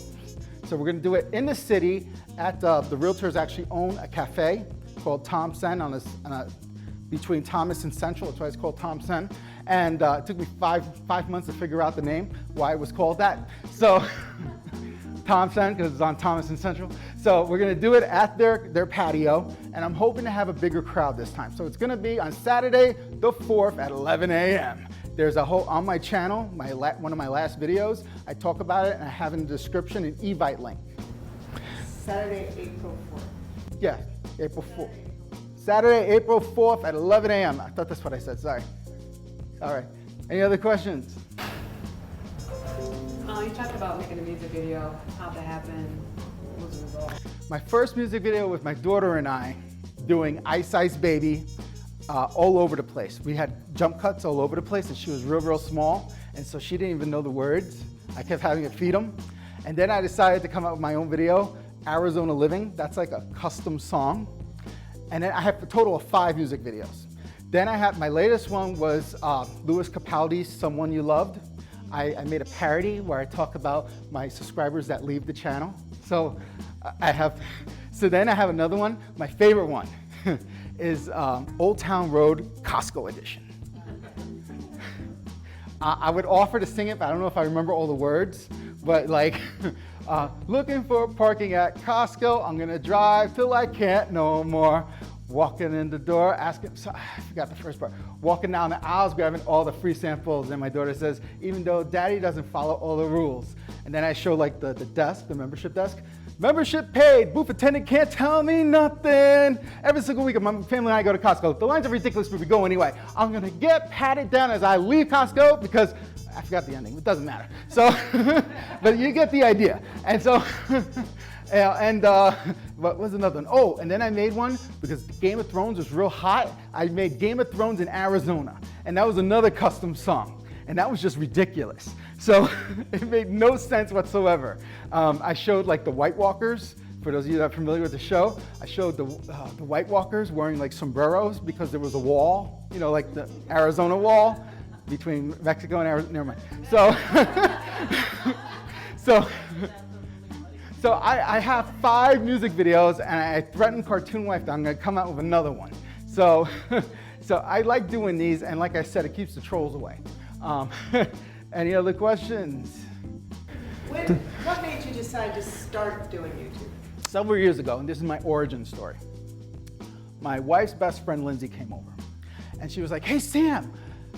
So we're gonna do it in the city at the realtors actually own a cafe called Tom Sen between Thomas and Central. That's why it's called Tom Sen. And it took me five months to figure out the name, why it was called that. So Tom Sen, because it's on Thomas and Central. So we're gonna do it at their patio, and I'm hoping to have a bigger crowd this time. So it's gonna be on Saturday, the 4th at 11 a.m. There's a whole, on my channel, one of my last videos, I talk about it and I have in the description an Evite link. Saturday, April 4th. Yeah, April 4th. Saturday, April 4th at 11 a.m. I thought that's what I said, sorry. All right, any other questions? You talked about making a music video, how that happened, what was the result? My first music video was my daughter and I doing Ice Ice Baby all over the place. We had jump cuts all over the place and she was real small, and so she didn't even know the words. I kept having to feed them. And then I decided to come up with my own video, Arizona Living. That's like a custom song. And then I have a total of 5 music videos. Then I have, my latest one was Louis Capaldi's Someone You Loved. I made a parody where I talk about my subscribers that leave the channel. So then I have another one. My favorite one is Old Town Road Costco edition. I would offer to sing it, but I don't know if I remember all the words. But like, looking for parking at Costco, I'm gonna drive till I can't no more. Walking in the door, asking, sorry, I forgot the first part. Walking down the aisles, grabbing all the free samples, and my daughter says, even though daddy doesn't follow all the rules. And then I show like the desk, the membership desk. Membership paid, booth attendant can't tell me nothing. Every single week, my family and I go to Costco. The lines are ridiculous, but we go anyway. I'm gonna get patted down as I leave Costco because I forgot the ending, it doesn't matter. So, but you get the idea. And so, what was another one? Oh, and then I made one because Game of Thrones was real hot. I made Game of Thrones in Arizona, and that was another custom song, and that was just ridiculous. So it made no sense whatsoever. I showed like the White Walkers. For those of you that are familiar with the show, I showed the White Walkers wearing like sombreros because there was a wall, you know, like the Arizona wall between Mexico and Arizona. Never mind. So I have 5 music videos, and I threatened Cartoon Wife that I'm gonna come out with another one. So I like doing these, and like I said, it keeps the trolls away. Any other questions? What made you decide to start doing YouTube? Several years ago, and this is my origin story. My wife's best friend, Lindsay, came over, and she was like, hey, Sam,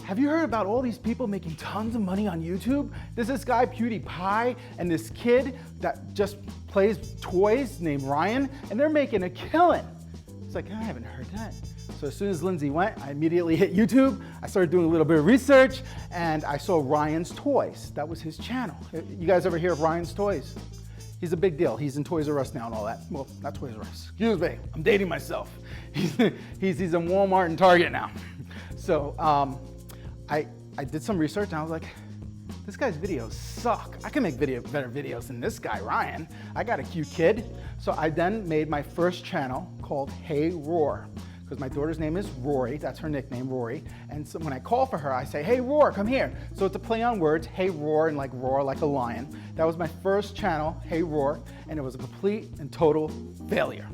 have you heard about all these people making tons of money on YouTube? There's this guy, PewDiePie, and this kid that just plays toys named Ryan, and they're making a killing. It's like, I haven't heard that. So as soon as Lindsay went, I immediately hit YouTube. I started doing a little bit of research, and I saw Ryan's Toys. That was his channel. You guys ever hear of Ryan's Toys? He's a big deal. He's in Toys R Us now and all that. Well, not Toys R Us. Excuse me, I'm dating myself. He's in Walmart and Target now. So I did some research, and I was like, this guy's videos suck. I can make better videos than this guy, Ryan. I got a cute kid. So I then made my first channel called Hey Roar, because my daughter's name is Rory. That's her nickname, Rory. And so when I call for her, I say, hey Roar, come here. So it's a play on words, Hey Roar, and like roar like a lion. That was my first channel, Hey Roar, and it was a complete and total failure.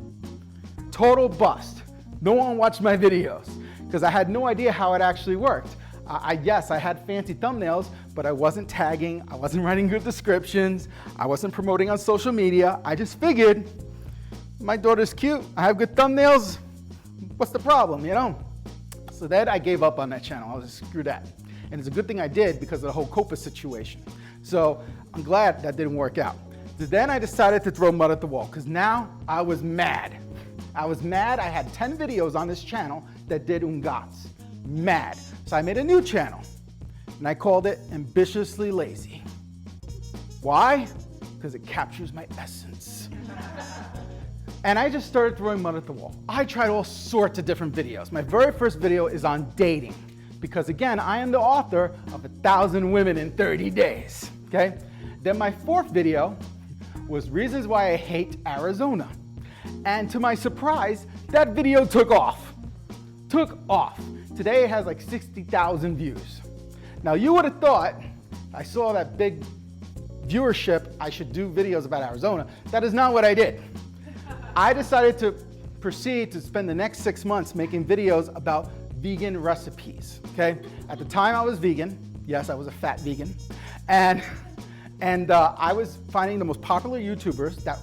Total bust. No one watched my videos because I had no idea how it actually worked. Yes, I had fancy thumbnails, but I wasn't tagging, I wasn't writing good descriptions, I wasn't promoting on social media. I just figured, my daughter's cute, I have good thumbnails, what's the problem, you know? So then I gave up on that channel. I was just, screw that. And it's a good thing I did because of the whole COPA situation. So I'm glad that didn't work out. So then I decided to throw mud at the wall because now I was mad. I was mad. I had 10 videos on this channel that did ungats. Mad. So I made a new channel and I called it Ambitiously Lazy. Why? Because it captures my essence. And I just started throwing mud at the wall. I tried all sorts of different videos. My very first video is on dating because again, I am the author of 1,000 Women in 30 Days, okay? Then my fourth video was reasons why I hate Arizona. And to my surprise, that video took off. Took off. Today it has like 60,000 views. Now you would have thought, I saw that big viewership, I should do videos about Arizona. That is not what I did. I decided to proceed to spend the next 6 months making videos about vegan recipes, okay? At the time I was vegan. Yes, I was a fat vegan. And I was finding the most popular YouTubers that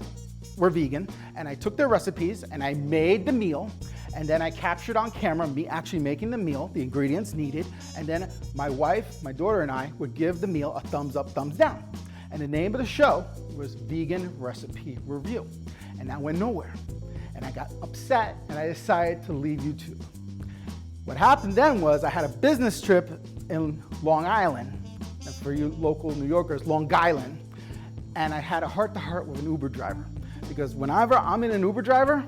were vegan, and I took their recipes and I made the meal, and then I captured on camera me actually making the meal, the ingredients needed, and then my wife, my daughter, and I would give the meal a thumbs up, thumbs down. And the name of the show was Vegan Recipe Review. And that went nowhere. And I got upset and I decided to leave YouTube. What happened then was I had a business trip in Long Island, and for you local New Yorkers, Long Island, and I had a heart-to-heart with an Uber driver. Because whenever I'm in an Uber driver,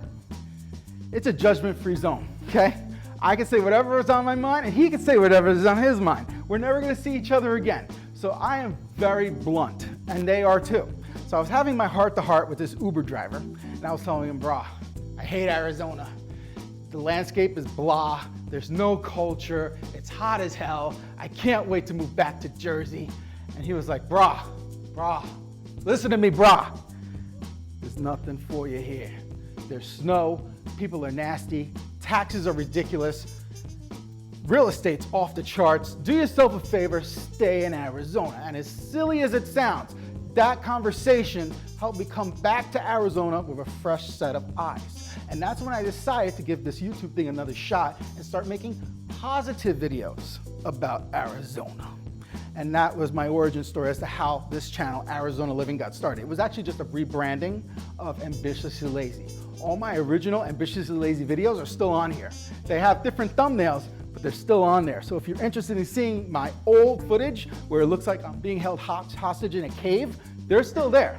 it's a judgment-free zone, okay? I can say whatever is on my mind and he can say whatever is on his mind. We're never gonna see each other again. So I am very blunt, and they are too. So I was having my heart-to-heart with this Uber driver, and I was telling him, brah, I hate Arizona. The landscape is blah, there's no culture, it's hot as hell, I can't wait to move back to Jersey. And he was like, brah, listen to me, brah. There's nothing for you here. There's snow, people are nasty, taxes are ridiculous, real estate's off the charts. Do yourself a favor, stay in Arizona. And as silly as it sounds, that conversation helped me come back to Arizona with a fresh set of eyes. And that's when I decided to give this YouTube thing another shot and start making positive videos about Arizona. And that was my origin story as to how this channel, Arizona Living, got started. It was actually just a rebranding of Ambitiously Lazy. All my original Ambitiously Lazy videos are still on here. They have different thumbnails, but they're still on there. So if you're interested in seeing my old footage where it looks like I'm being held hostage in a cave, they're still there.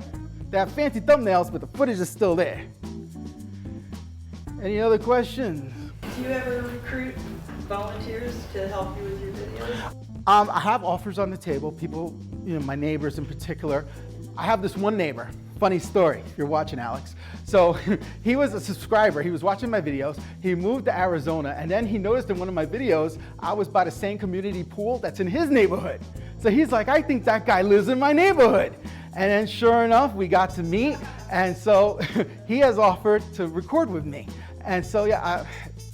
They have fancy thumbnails, but the footage is still there. Any other questions? Do you ever recruit volunteers to help you with your videos? I have offers on the table. People, my neighbors in particular. I have this one neighbor. Funny story, if you're watching, Alex. So he was a subscriber. He was watching my videos. He moved to Arizona, and then he noticed in one of my videos, I was by the same community pool that's in his neighborhood. So he's like, I think that guy lives in my neighborhood. And then sure enough, we got to meet. And so he has offered to record with me. And so yeah,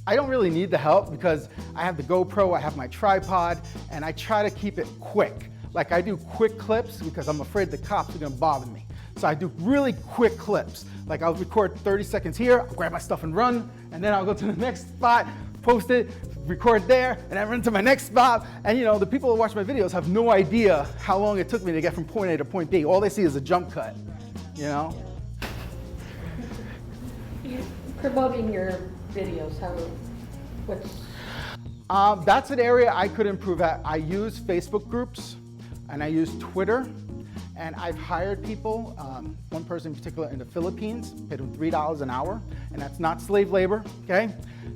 I don't really need the help because I have the GoPro, I have my tripod, and I try to keep it quick. Like I do quick clips because I'm afraid the cops are gonna bother me. So I do really quick clips. Like I'll record 30 seconds here, I'll grab my stuff and run, and then I'll go to the next spot, post it, record there, and I run to my next spot. And the people who watch my videos have no idea how long it took me to get from point A to point B. All they see is a jump cut, Promoting your videos, that's an area I could improve at. I use Facebook groups and I use Twitter, and I've hired people, one person in particular in the Philippines, paid him $3 an hour, and that's not slave labor, okay?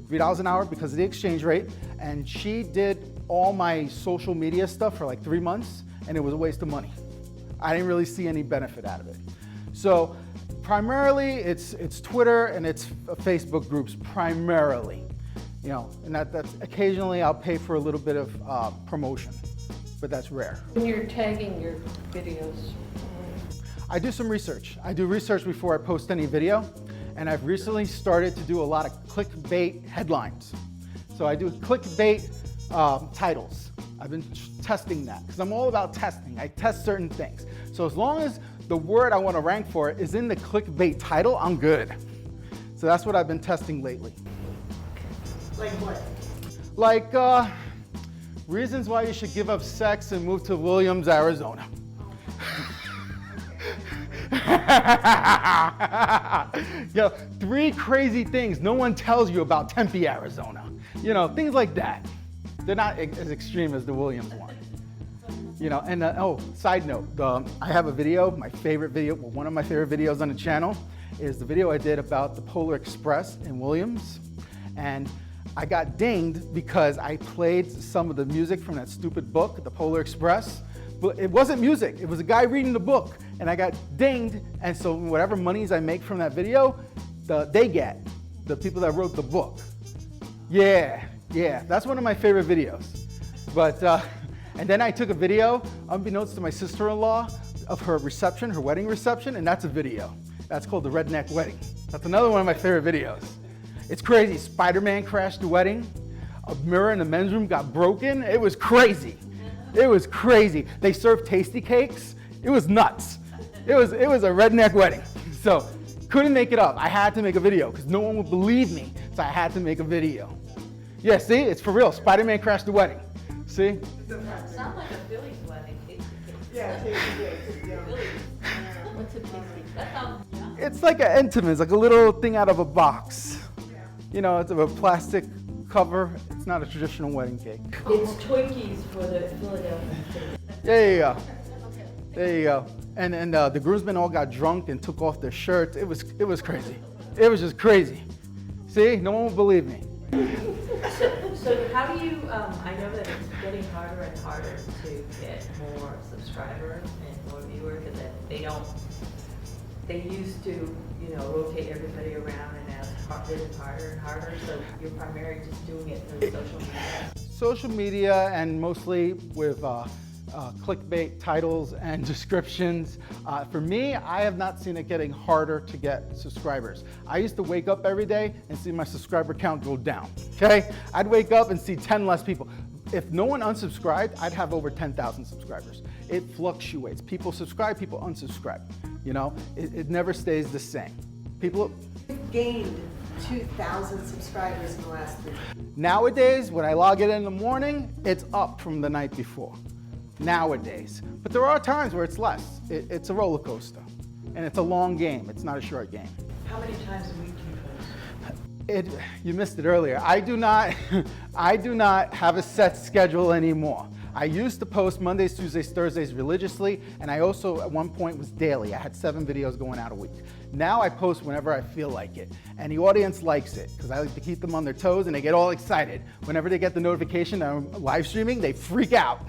$3 an hour because of the exchange rate, and she did all my social media stuff for like 3 months, and it was a waste of money. I didn't really see any benefit out of it. So primarily it's Twitter and it's Facebook groups primarily, and that's occasionally I'll pay for a little bit of promotion, but that's rare. when you're tagging your videos? I do some research. I do research before I post any video, and I've recently started to do a lot of clickbait headlines. So I do clickbait titles. I've been testing that because I'm all about testing. I test certain things. So as long as the word I want to rank for is in the clickbait title, I'm good. So that's what I've been testing lately. Like what? Like reasons why you should give up sex and move to Williams, Arizona. Yo, 3 crazy things no one tells you about Tempe, Arizona. You know, things like that. They're not as extreme as the Williams one. You know, and oh, side note, I have a video, my favorite video, well, one of my favorite videos on the channel is the video I did about the Polar Express in Williams. And I got dinged because I played some of the music from that stupid book, The Polar Express. But it wasn't music, it was a guy reading the book. And I got dinged, and so whatever monies I make from that video, they get, the people that wrote the book. Yeah, that's one of my favorite videos. But, and then I took a video, unbeknownst to my sister-in-law, of her reception, her wedding reception, and that's a video. That's called The Redneck Wedding. That's another one of my favorite videos. It's crazy. Spider-Man crashed the wedding. A mirror in the men's room got broken. It was crazy. It was crazy. They served tasty cakes. It was nuts. It was a redneck wedding. So couldn't make it up. I had to make a video because no one would believe me. So I had to make a video. Yeah, see, it's for real. Spider-Man crashed the wedding. See? Sounds like a Philly's wedding. Yeah, What's a tasty? That sounds, It's like an intimate, it's like a little thing out of a box. You know, it's a plastic cover. It's not a traditional wedding cake. It's Twinkies for the Philadelphia. There you go. There you go. And the groomsmen all got drunk and took off their shirts. It was crazy. It was just crazy. See, no one will believe me. So how do you, I know that it's getting harder and harder to get more subscribers and more viewers because they used to, you know, rotate everybody around and ask harder and harder. So you're primarily just doing it through social media. Social media and mostly with clickbait titles and descriptions. For me, I have not seen it getting harder to get subscribers. I used to wake up every day and see my subscriber count go down, okay? I'd wake up and see 10 less people. If no one unsubscribed, I'd have over 10,000 subscribers. It fluctuates. People subscribe, people unsubscribe. You know, it never stays the same. People gained 2,000 subscribers in the last 3 years. Nowadays, when I log in the morning, it's up from the night before. Nowadays. But there are times where it's less. It's a roller coaster. And it's a long game. It's not a short game. How many times a week do you post? You missed it earlier. I do not have a set schedule anymore. I used to post Mondays, Tuesdays, Thursdays religiously, and I also at one point was daily. I had 7 videos going out a week. Now I post whenever I feel like it, and the audience likes it because I like to keep them on their toes and they get all excited. Whenever they get the notification that I'm live streaming, they freak out.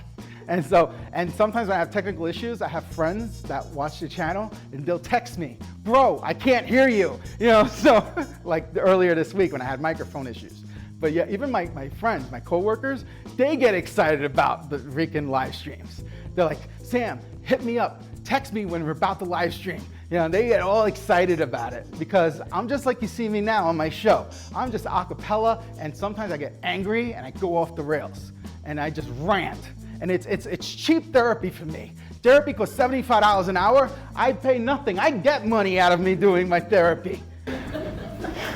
And sometimes when I have technical issues, I have friends that watch the channel and they'll text me, bro, I can't hear you. You know, so like earlier this week when I had microphone issues. But yeah, even my friends, my coworkers, they get excited about the freaking live streams. They're like, Sam, hit me up, text me when we're about to live stream. You know, they get all excited about it because I'm just like you see me now on my show. I'm just a cappella, and sometimes I get angry and I go off the rails and I just rant. And it's cheap therapy for me. Therapy costs $75 an hour. I pay nothing. I get money out of me doing my therapy.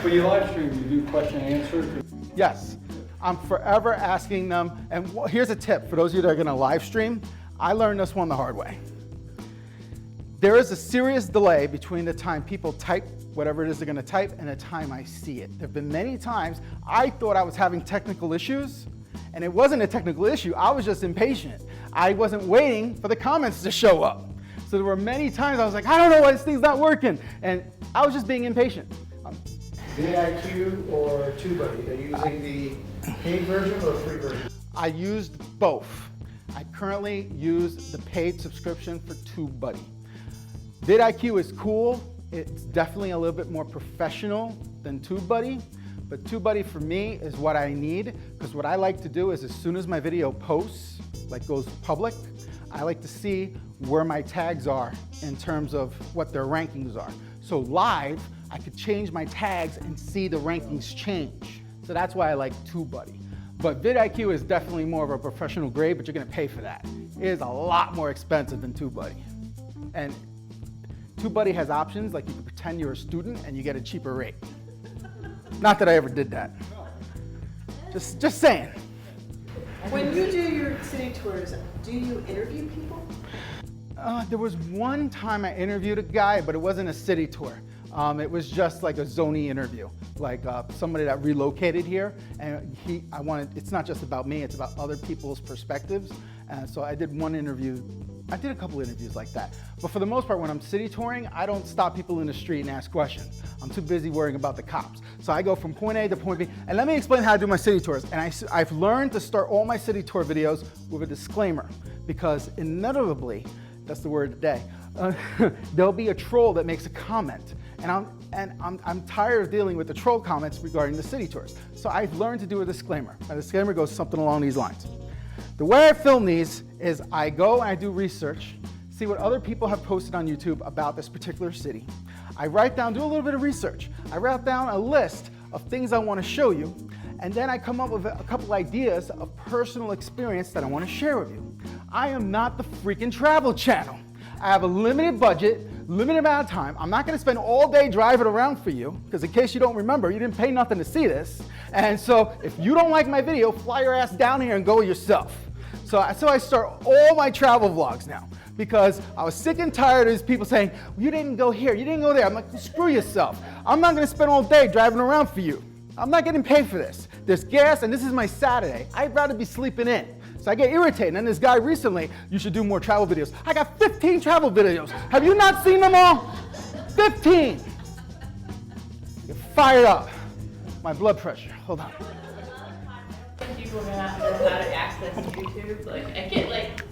When you live stream, you do question and answer? Yes, I'm forever asking them. And here's a tip for those of you that are gonna live stream. I learned this one the hard way. There is a serious delay between the time people type whatever it is they're gonna type and the time I see it. There've been many times I thought I was having technical issues, and it wasn't a technical issue, I was just impatient. I wasn't waiting for the comments to show up. So there were many times I was like, I don't know why this thing's not working. And I was just being impatient. VIQ or TubeBuddy, are you using the paid version or free version? I used both. I currently use the paid subscription for TubeBuddy. vidIQ is cool. It's definitely a little bit more professional than TubeBuddy. But TubeBuddy for me is what I need, because what I like to do is as soon as my video posts, like goes public, I like to see where my tags are in terms of what their rankings are. So live, I could change my tags and see the rankings change. So that's why I like TubeBuddy. But vidIQ is definitely more of a professional grade, but you're gonna pay for that. It is a lot more expensive than TubeBuddy. And TubeBuddy has options, like you can pretend you're a student and you get a cheaper rate. Not that I ever did that. Just saying. When you do your city tours, do you interview people? There was one time I interviewed a guy, but it wasn't a city tour. It was just like a zoning interview, like somebody that relocated here, and it's not just about me, it's about other people's perspectives. And so I did one interview. I did a couple interviews like that. But for the most part, when I'm city touring, I don't stop people in the street and ask questions. I'm too busy worrying about the cops. So I go from point A to point B. And let me explain how I do my city tours. And I've learned to start all my city tour videos with a disclaimer, because inevitably, that's the word of the day, there'll be a troll that makes a comment. And I'm tired of dealing with the troll comments regarding the city tours. So I've learned to do a disclaimer. My disclaimer goes something along these lines. The way I film these is I go and I do research, see what other people have posted on YouTube about this particular city. I write down, do a little bit of research. I write down a list of things I want to show you, and then I come up with a couple ideas of personal experience that I want to share with you. I am not the freaking travel channel. I have a limited budget, limited amount of time. I'm not going to spend all day driving around for you, because in case you don't remember, you didn't pay nothing to see this. And so if you don't like my video, fly your ass down here and go yourself. So I start all my travel vlogs now, because I was sick and tired of these people saying, you didn't go here, you didn't go there. I'm like, screw yourself. I'm not going to spend all day driving around for you. I'm not getting paid for this. There's gas, and this is my Saturday. I'd rather be sleeping in. So I get irritated. And this guy recently, you should do more travel videos. I got 15 travel videos. Have you not seen them all? 15. Get fired up. My blood pressure. Hold on. People are not know how to access YouTube. Like, I get like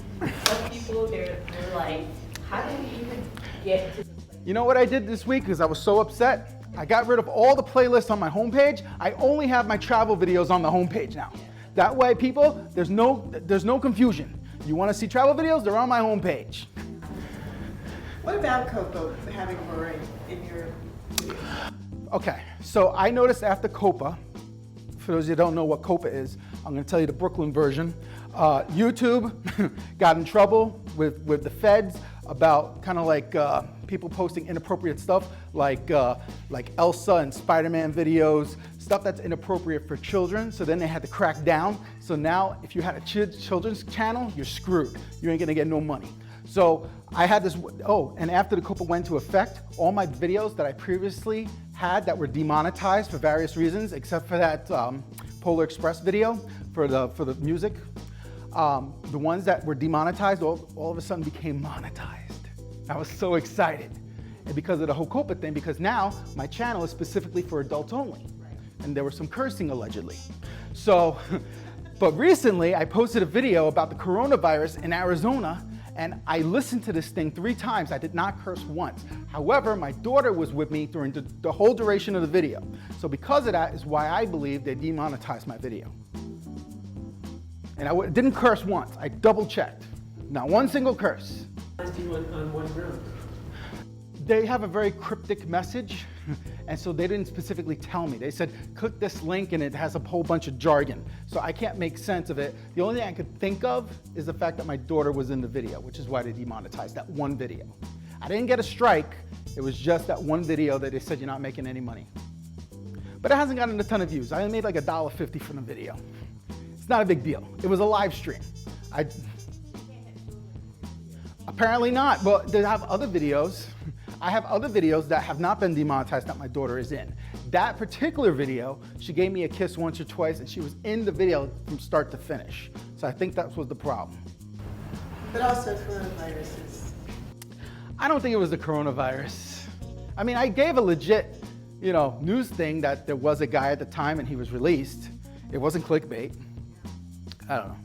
some people, they're like, how do you even get to? You know what I did this week? Because I was so upset. I got rid of all the playlists on my homepage. I only have my travel videos on the homepage now. That way, people, there's no confusion. You want to see travel videos? They're on my homepage. What about Copa having Rory in your videos? Okay, so I noticed after Copa, for those of you who don't know what Copa is, I'm going to tell you the Brooklyn version. YouTube got in trouble with the feds about kind of like people posting inappropriate stuff like Elsa and Spider-Man videos, stuff that's inappropriate for children. So then they had to crack down. So now if you had a children's channel, you're screwed. You ain't gonna get no money. So I had this, and after the Copa went into effect, all my videos that I previously had that were demonetized for various reasons, except for that Polar Express video for the music, the ones that were demonetized all of a sudden became monetized. I was so excited. And because of the whole Copa thing, because now my channel is specifically for adults only. And there was some cursing allegedly. So, but recently I posted a video about the coronavirus in Arizona, and I listened to this thing 3 times. I did not curse once. However, my daughter was with me during the whole duration of the video. So because of that is why I believe they demonetized my video. And I didn't curse once. I double checked. Not one single curse. On one ground. They have a very cryptic message, and so they didn't specifically tell me. They said, click this link and it has a whole bunch of jargon. So I can't make sense of it. The only thing I could think of is the fact that my daughter was in the video, which is why they demonetized that one video. I didn't get a strike. It was just that one video that they said you're not making any money. But it hasn't gotten a ton of views. I only made like $1.50 from the video. It's not a big deal. It was a live stream. Apparently not, but they have other videos. I have other videos that have not been demonetized that my daughter is in. That particular video, she gave me a kiss once or twice, and she was in the video from start to finish. So I think that was the problem. But also coronaviruses. I don't think it was the coronavirus. I mean, I gave a legit, news thing that there was a guy at the time and he was released. It wasn't clickbait. I don't know.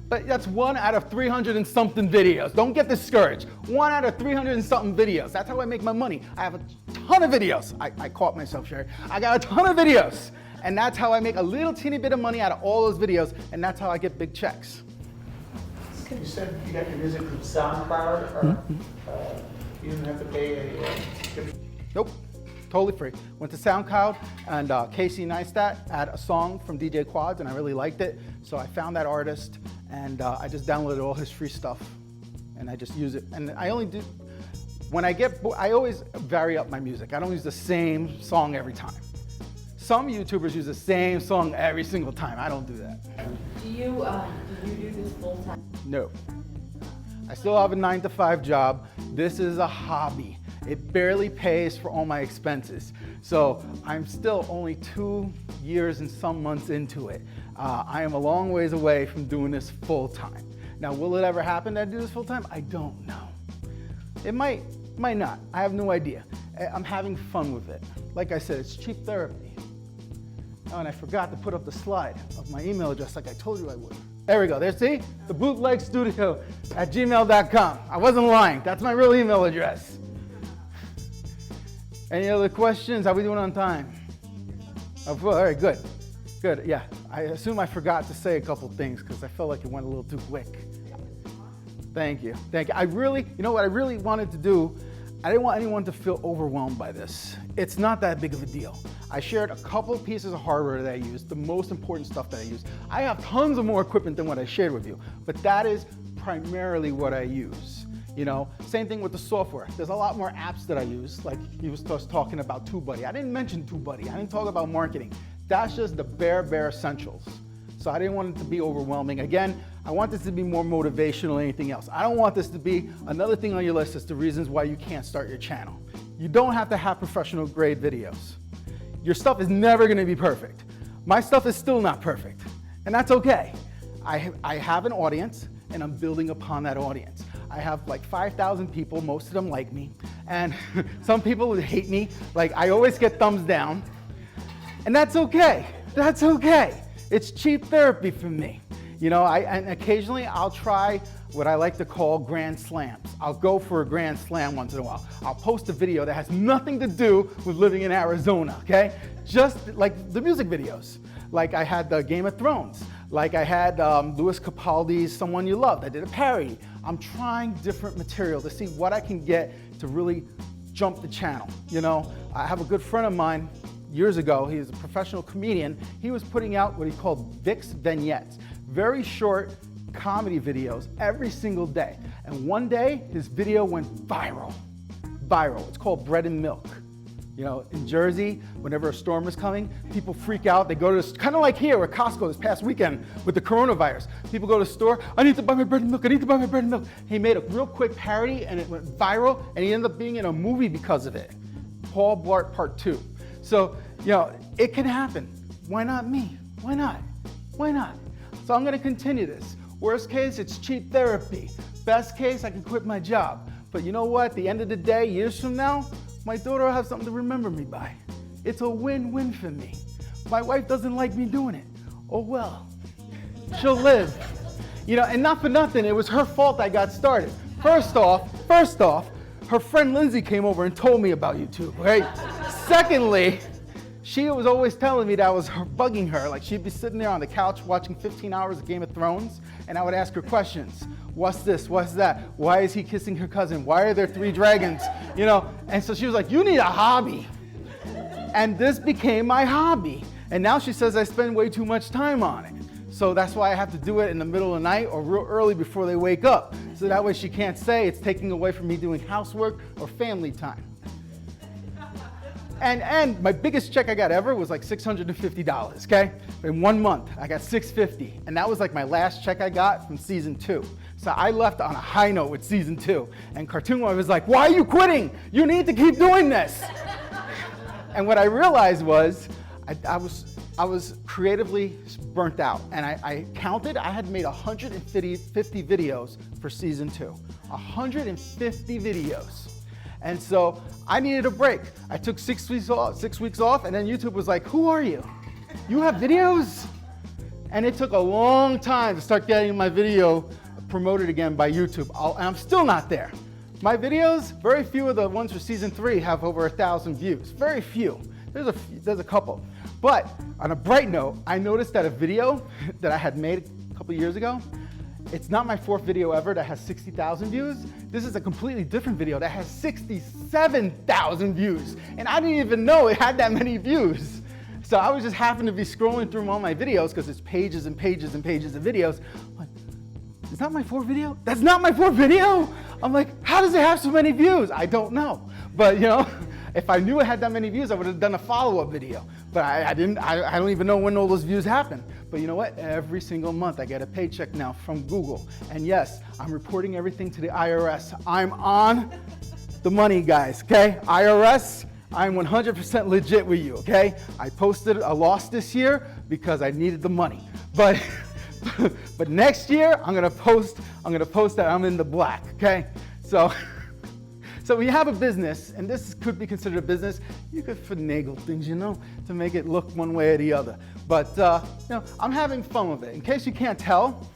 But that's 1 out of 300 and something videos. Don't get discouraged. 1 out of 300 and something videos. That's how I make my money. I have a ton of videos. I caught myself, Sheri. I got a ton of videos. And that's how I make a little teeny bit of money out of all those videos. And that's how I get big checks. You said you got your music from SoundCloud, or you didn't have to pay a subscription? Nope. totally free. Went to SoundCloud, and Casey Neistat had a song from DJ Quads, and I really liked it. So I found that artist, and I just downloaded all his free stuff, and I just use it. And I only do, when I always vary up my music. I don't use the same song every time. Some YouTubers use the same song every single time. I don't do that. Do you do this full time? No. I still have a 9-to-5 job. This is a hobby. It barely pays for all my expenses. So I'm still only 2 years and some months into it. I am a long ways away from doing this full time. Now, will it ever happen that I do this full time? I don't know. It might not. I have no idea. I'm having fun with it. Like I said, it's cheap therapy. Oh, and I forgot to put up the slide of my email address like I told you I would. There we go. There, see? The bootlegstudio@gmail.com. I wasn't lying. That's my real email address. Any other questions? How are we doing on time? Oh, all right, good. Good, yeah. I assume I forgot to say a couple things because I felt like it went a little too quick. Thank you. Thank you. You know what I really wanted to do? I didn't want anyone to feel overwhelmed by this. It's not that big of a deal. I shared a couple pieces of hardware that I use, the most important stuff that I use. I have tons of more equipment than what I shared with you, but that is primarily what I use. You know, same thing with the software. There's a lot more apps that I use, like he was just talking about TubeBuddy. I didn't mention TubeBuddy. I didn't talk about marketing. That's just the bare essentials. So I didn't want it to be overwhelming. Again, I want this to be more motivational than anything else. I don't want this to be another thing on your list as to reasons why you can't start your channel. You don't have to have professional grade videos. Your stuff is never gonna be perfect. My stuff is still not perfect, and that's okay. I have an audience, and I'm building upon that audience. I have like 5,000 people, most of them like me, and some people hate me. Like, I always get thumbs down, and that's okay. That's okay. It's cheap therapy for me. You know, and occasionally I'll try what I like to call grand slams. I'll go for a grand slam once in a while. I'll post a video that has nothing to do with living in Arizona, okay? Just like the music videos. Like I had the Game of Thrones. Like I had Louis Capaldi's Someone You Loved. I did a parody. I'm trying different material to see what I can get to really jump the channel. You know, I have a good friend of mine years ago. He's a professional comedian. He was putting out what he called VIX vignettes. Very short comedy videos every single day. And one day, his video went viral. Viral. It's called Bread and Milk. You know, in Jersey, whenever a storm is coming, people freak out. They go to this, kind of like here at Costco this past weekend with the coronavirus. People go to the store, I need to buy my bread and milk, I need to buy my bread and milk. He made a real quick parody and it went viral, and he ended up being in a movie because of it. Paul Blart Part 2. So, you know, it can happen. Why not me? Why not? Why not? So I'm gonna continue this. Worst case, it's cheap therapy. Best case, I can quit my job. But you know what? At the end of the day, years from now, my daughter will have something to remember me by. It's a win-win for me. My wife doesn't like me doing it. Oh well, she'll live. You know, and not for nothing, it was her fault I got started. First off, her friend Lindsay came over and told me about YouTube, right? Secondly, she was always telling me that I was bugging her. Like, she'd be sitting there on the couch watching 15 hours of Game of Thrones, and I would ask her questions. What's this? What's that? Why is he kissing her cousin? Why are there 3 dragons? You know, and so she was like, you need a hobby. And this became my hobby. And now she says I spend way too much time on it. So that's why I have to do it in the middle of the night or real early before they wake up. So that way she can't say it's taking away from me doing housework or family time. And my biggest check I got ever was like $650, okay? In 1 month, I got $650. And that was like my last check I got from season 2. So I left on a high note with season 2. And Cartoon Boy was like, why are you quitting? You need to keep doing this. And what I realized was I was creatively burnt out. And I counted, I had made 150 videos for season 2. 150 videos. And so I needed a break. I took 6 weeks off, and then YouTube was like, who are you? You have videos? And it took a long time to start getting my video promoted again by YouTube. And I'm still not there. My videos, very few of the ones for season 3 have over 1,000 views. Very few. There's a couple. But on a bright note, I noticed that a video that I had made a couple years ago, It's not my 4th video ever that has 60,000 views. This is a completely different video that has 67,000 views. And I didn't even know it had that many views. So I was just happened to be scrolling through all my videos because it's pages and pages and pages of videos. I'm like, is that my 4th video? That's not my 4th video? I'm like, how does it have so many views? I don't know. But you know, if I knew it had that many views, I would have done a follow-up video. But I didn't, I don't even know when all those views happen. But you know what? Every single month I get a paycheck now from Google. And yes, I'm reporting everything to the IRS. I'm on the money, guys, okay? IRS, I'm 100% legit with you, okay? I posted a loss this year because I needed the money. But next year, I'm gonna post that I'm in the black, okay? So when you have a business, and this could be considered a business, you could finagle things, you know, to make it look one way or the other. But you know, I'm having fun with it. In case you can't tell,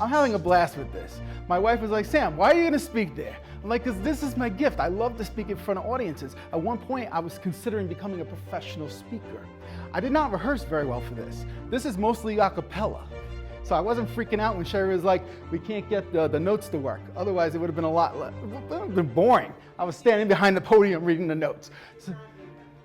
I'm having a blast with this. My wife was like, Sam, why are you gonna speak there? I'm like, because this is my gift. I love to speak in front of audiences. At one point, I was considering becoming a professional speaker. I did not rehearse very well for this. This is mostly a cappella. So I wasn't freaking out when Sheri was like, we can't get the notes to work. Otherwise, it would have been it would have been boring. I was standing behind the podium reading the notes.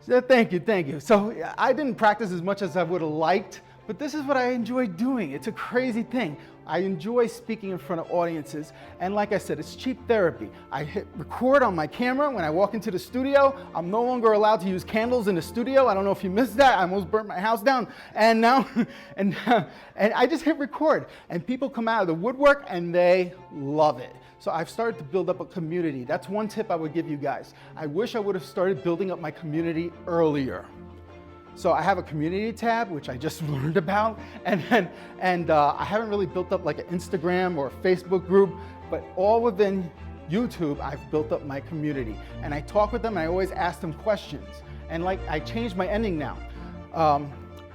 So thank you. So I didn't practice as much as I would have liked, but this is what I enjoy doing. It's a crazy thing. I enjoy speaking in front of audiences, and like I said, it's cheap therapy. I hit record on my camera when I walk into the studio. I'm no longer allowed to use candles in the studio. I don't know if you missed that. I almost burnt my house down. And now, and I just hit record, and people come out of the woodwork and they love it. So I've started to build up a community. That's one tip I would give you guys. I wish I would have started building up my community earlier. So I have a community tab, which I just learned about, and I haven't really built up like an Instagram or a Facebook group, but all within YouTube, I've built up my community. And I talk with them, and I always ask them questions. And like, I changed my ending now.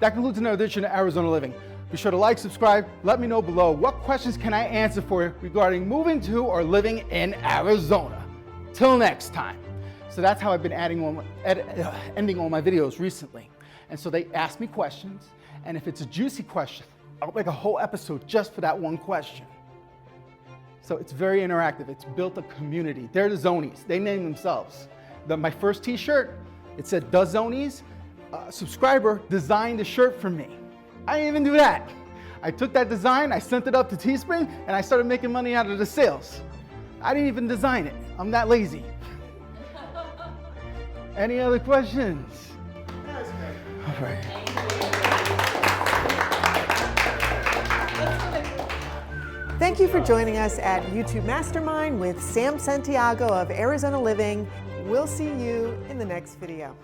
That concludes another edition of Arizona Living. Be sure to like, subscribe, let me know below what questions can I answer for you regarding moving to or living in Arizona. Till next time. So that's how I've been ending all my videos recently. And so they ask me questions, and if it's a juicy question, I'll make a whole episode just for that one question. So it's very interactive. It's built a community. They're the Zonies. They name themselves. My first t-shirt, it said, "The Zonies." A subscriber designed a shirt for me. I didn't even do that. I took that design, I sent it up to Teespring, and I started making money out of the sales. I didn't even design it. I'm that lazy. Any other questions? All right. Thank you for joining us at YouTube Mastermind with Sam Santiago of Arizona Living. We'll see you in the next video.